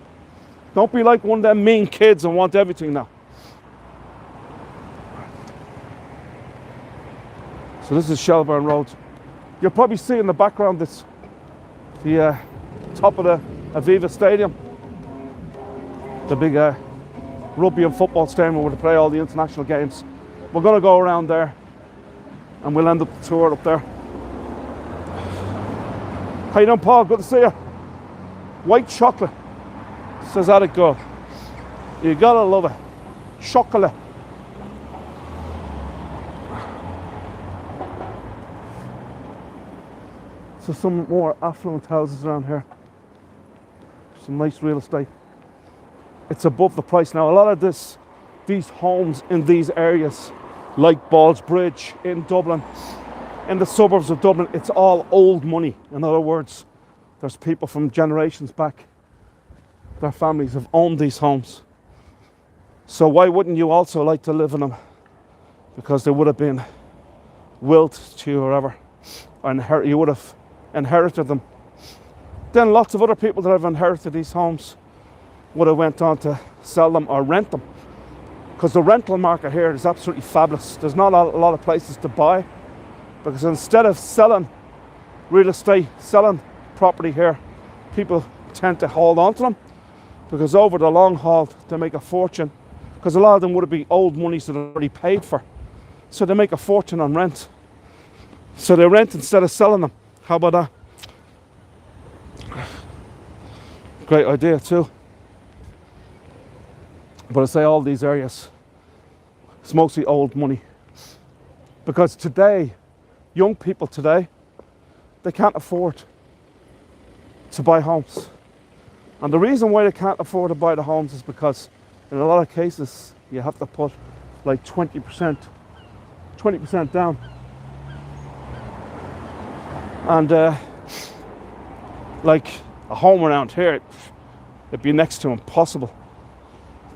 Don't be like one of them mean kids and want everything now. So this is Shelburne Road. You'll probably see in the background this the top of the Aviva Stadium, the big rugby and football stadium where they play all the international games. We're going to go around there and we'll end up the tour up there. How you doing, Paul? Good to see you. White chocolate, says that it good. You gotta love it. Chocolate. So some more affluent houses around here. Some nice real estate. It's above the price now. A lot of these homes in these areas, like Ballsbridge in Dublin, in the suburbs of Dublin, it's all old money. In other words, there's people from generations back, their families have owned these homes. So why wouldn't you also like to live in them? Because they would have been willed to you or whatever, or you would have inherited them. Then lots of other people that have inherited these homes would have went on to sell them or rent them. Because the rental market here is absolutely fabulous. There's not a lot of places to buy, because instead of selling real estate, selling property here, people tend to hold on to them, because over the long haul they make a fortune, because a lot of them would be old monies that are already paid for, so they make a fortune on rent. So they rent instead of selling them. How about that? Great idea too. But I say all these areas, it's mostly old money, because today, young people today, they can't afford to buy homes. And the reason why they can't afford to buy the homes is because in a lot of cases you have to put like 20% down. And like a home around here, it'd be next to impossible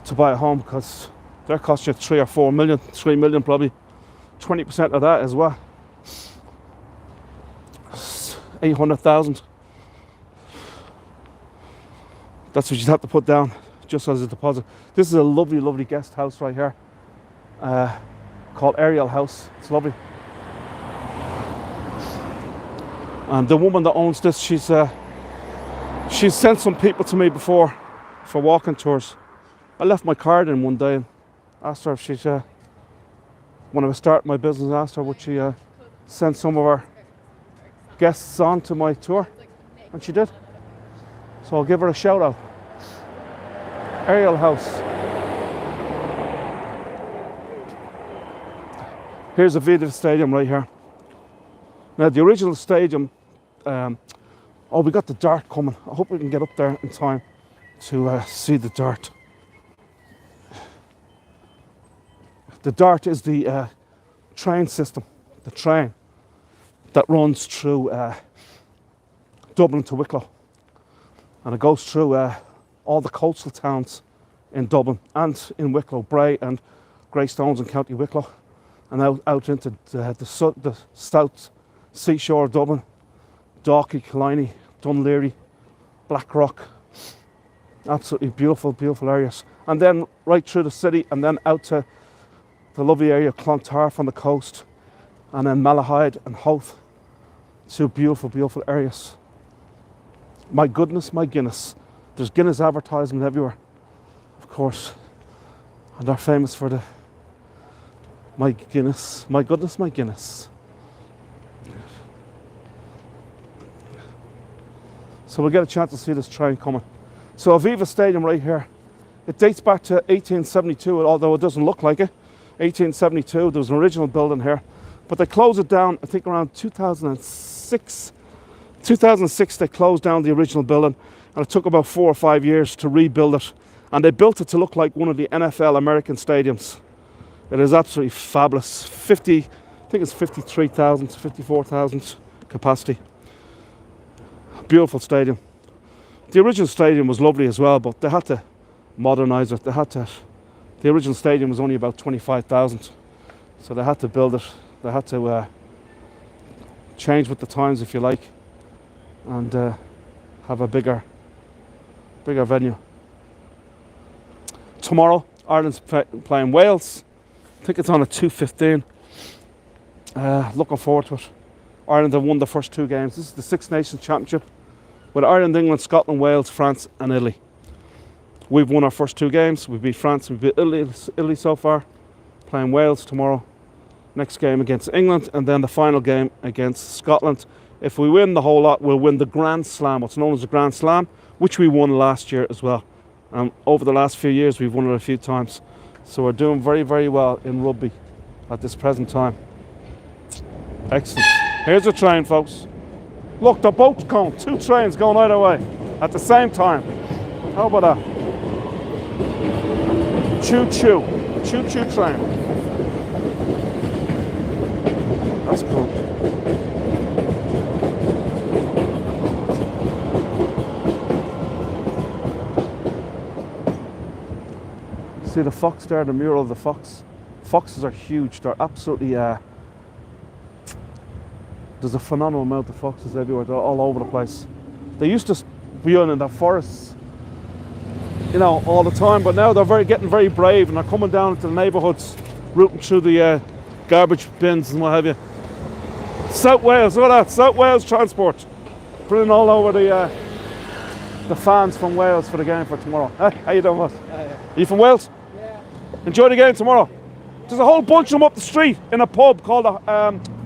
to buy a home, because they're cost you 3 or 4 million, 3 million probably. 20% of that as well, 800,000. That's what you'd have to put down just as a deposit. This is a lovely, lovely guest house right here, called Ariel House. It's lovely. And the woman that owns this, she's sent some people to me before for walking tours. I left my card in one day and asked her if she's, when I was starting my business, I asked her would she send some of her guests on to my tour, and she did. So I'll give her a shout out. Ariel House. Here's Aviva Stadium right here. Now the original stadium, oh, we got the dart coming. I hope we can get up there in time to see the dart. The dart is the train system, the train that runs through Dublin to Wicklow. And it goes through all the coastal towns in Dublin and in Wicklow, Bray and Greystones in County Wicklow, and out into the south seashore of Dublin, Dalkey, Killiney, Dunleary, Blackrock. Absolutely beautiful, beautiful areas. And then right through the city and then out to the lovely area of Clontarf on the coast, and then Malahide and Howth. Two beautiful, beautiful areas. My goodness, my Guinness. There's Guinness advertisement everywhere, of course. And they're famous for the my Guinness, my goodness, my Guinness. So we'll get a chance to see this train coming. So Aviva Stadium right here, it dates back to 1872, although it doesn't look like it. 1872, there was an original building here, but they closed it down, I think around 2006. 2006 they closed down the original building, and it took about 4 or 5 years to rebuild it, and they built it to look like one of the NFL American stadiums. It is absolutely fabulous. I think it's 53,000, 54,000 capacity. Beautiful stadium. The original stadium was lovely as well, but they had to modernise it. The original stadium was only about 25,000, so they had to build it. They had to change with the times, if you like. And have a bigger venue. Tomorrow, Ireland's playing Wales. I think it's on at 2:15. Looking forward to it. Ireland have won the first 2 games. This is the Six Nations Championship with Ireland, England, Scotland, Wales, France and Italy. We've won our first 2 games. We beat France, we beat Italy so far. Playing Wales tomorrow. Next game against England, and then the final game against Scotland. If we win the whole lot, we'll win the Grand Slam, what's known as the Grand Slam, which we won last year as well. Over the last few years, we've won it a few times. So we're doing very, very well in rugby at this present time. Excellent. Here's a train, folks. Look, the boat's going. 2 trains going either way at the same time. How about that? Choo-choo. Choo-choo train. That's cool. See the fox there, the mural of the fox. Foxes are huge. They're absolutely... there's a phenomenal amount of foxes everywhere. They're all over the place. They used to be in the forests, you know, all the time, but now they're getting very brave, and they're coming down into the neighbourhoods, rooting through the garbage bins and what have you. South Wales, look at that, South Wales Transport. Bringing all over the fans from Wales for the game for tomorrow. Hey, how you doing, boss? Are you from Wales? Yeah. Enjoy the game tomorrow. There's a whole bunch of them up the street in a pub called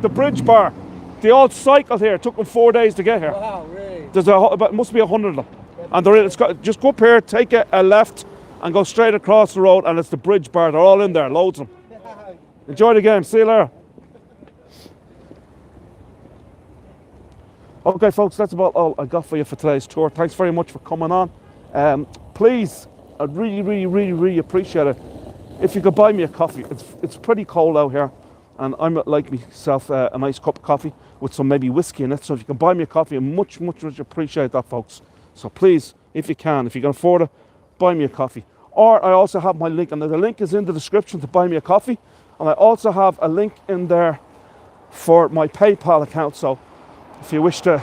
the Bridge Bar. They all cycled here. It took them 4 days to get here. Wow, really? There's must be 100 of them. And they're in, just go up here, take a left and go straight across the road, and it's the Bridge Bar. They're all in there, loads of them. Enjoy the game. See you later. Okay, folks, that's about all I got for you for today's tour. Thanks very much for coming on. Please, I'd really appreciate it if you could buy me a coffee. It's pretty cold out here, and I like myself a nice cup of coffee with some maybe whiskey in it. So if you can buy me a coffee, I much appreciate that, folks. So please, if you can afford it, buy me a coffee. Or I also have my link, and the link is in the description to buy me a coffee. And I also have a link in there for my PayPal account. So if you wish to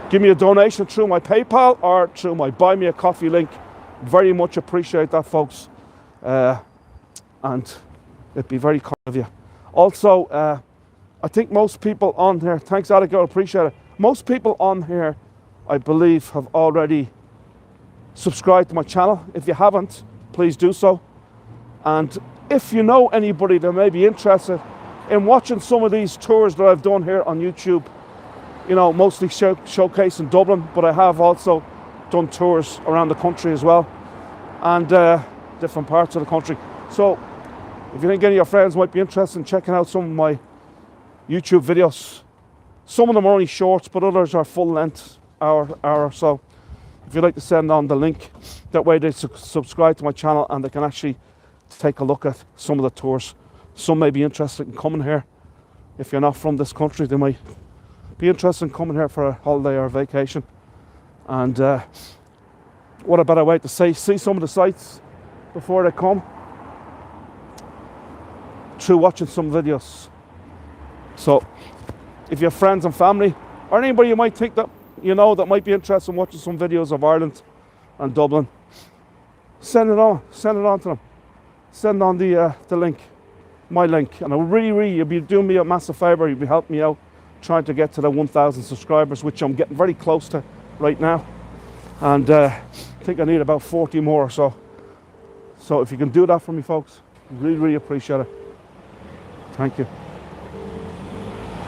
give me a donation through my PayPal or through my Buy Me a Coffee link, very much appreciate that, folks. And it'd be very kind of you. Also, I think most people on here, thanks Alec, I appreciate it. Most people on here, I believe, have already subscribed to my channel. If you haven't, please do so. And if you know anybody that may be interested in watching some of these tours that I've done here on YouTube, you know, mostly showcasing Dublin, but I have also done tours around the country as well, and different parts of the country. So if you think any of your friends might be interested in checking out some of my YouTube videos, some of them are only shorts, but others are full length, hour or so. If you'd like to send on the link, that way they subscribe to my channel and they can actually take a look at some of the tours. Some may be interested in coming here. If you're not from this country, they might be interested in coming here for a holiday or a vacation. And what a better way to see some of the sights before they come, through watching some videos. So if you have friends and family, or anybody you might think that you know that might be interested in watching some videos of Ireland and Dublin, send it on to them. Send on the link, my link, and I really, you'll be doing me a massive favour. You'll be helping me out trying to get to the 1,000 subscribers, which I'm getting very close to right now. And I think I need about 40 more or so. So if you can do that for me, folks, really appreciate it. Thank you.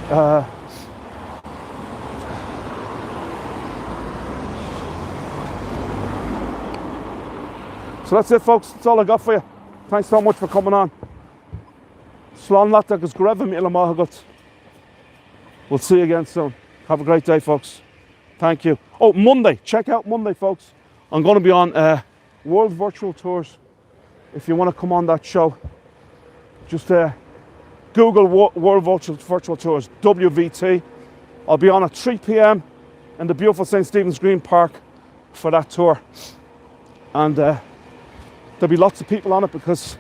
So that's it, folks. That's all I got for you. Thanks so much for coming on. Slán leat agus greibh míle maith agat. We'll see you again soon. Have a great day, folks. Thank you. Oh, Monday. Check out Monday, folks. I'm going to be on World Virtual Tours. If you want to come on that show, just Google World Virtual Tours, WVT. I'll be on at 3 p.m. in the beautiful St. Stephen's Green Park for that tour. And there'll be lots of people on it, because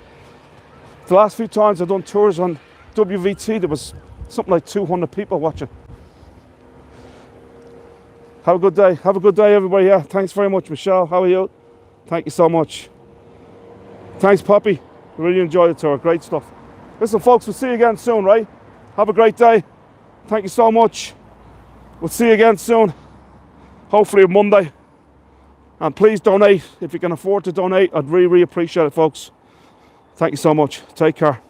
the last few times I've done tours on WVT, there was something like 200 people watching. Have a good day. Have a good day, everybody. Yeah, thanks very much, Michelle. How are you? Thank you so much. Thanks, Poppy. Really enjoyed the tour. Great stuff. Listen, folks, we'll see you again soon, right? Have a great day. Thank you so much. We'll see you again soon. Hopefully on Monday. And please donate if you can afford to donate. I'd really, really appreciate it, folks. Thank you so much. Take care.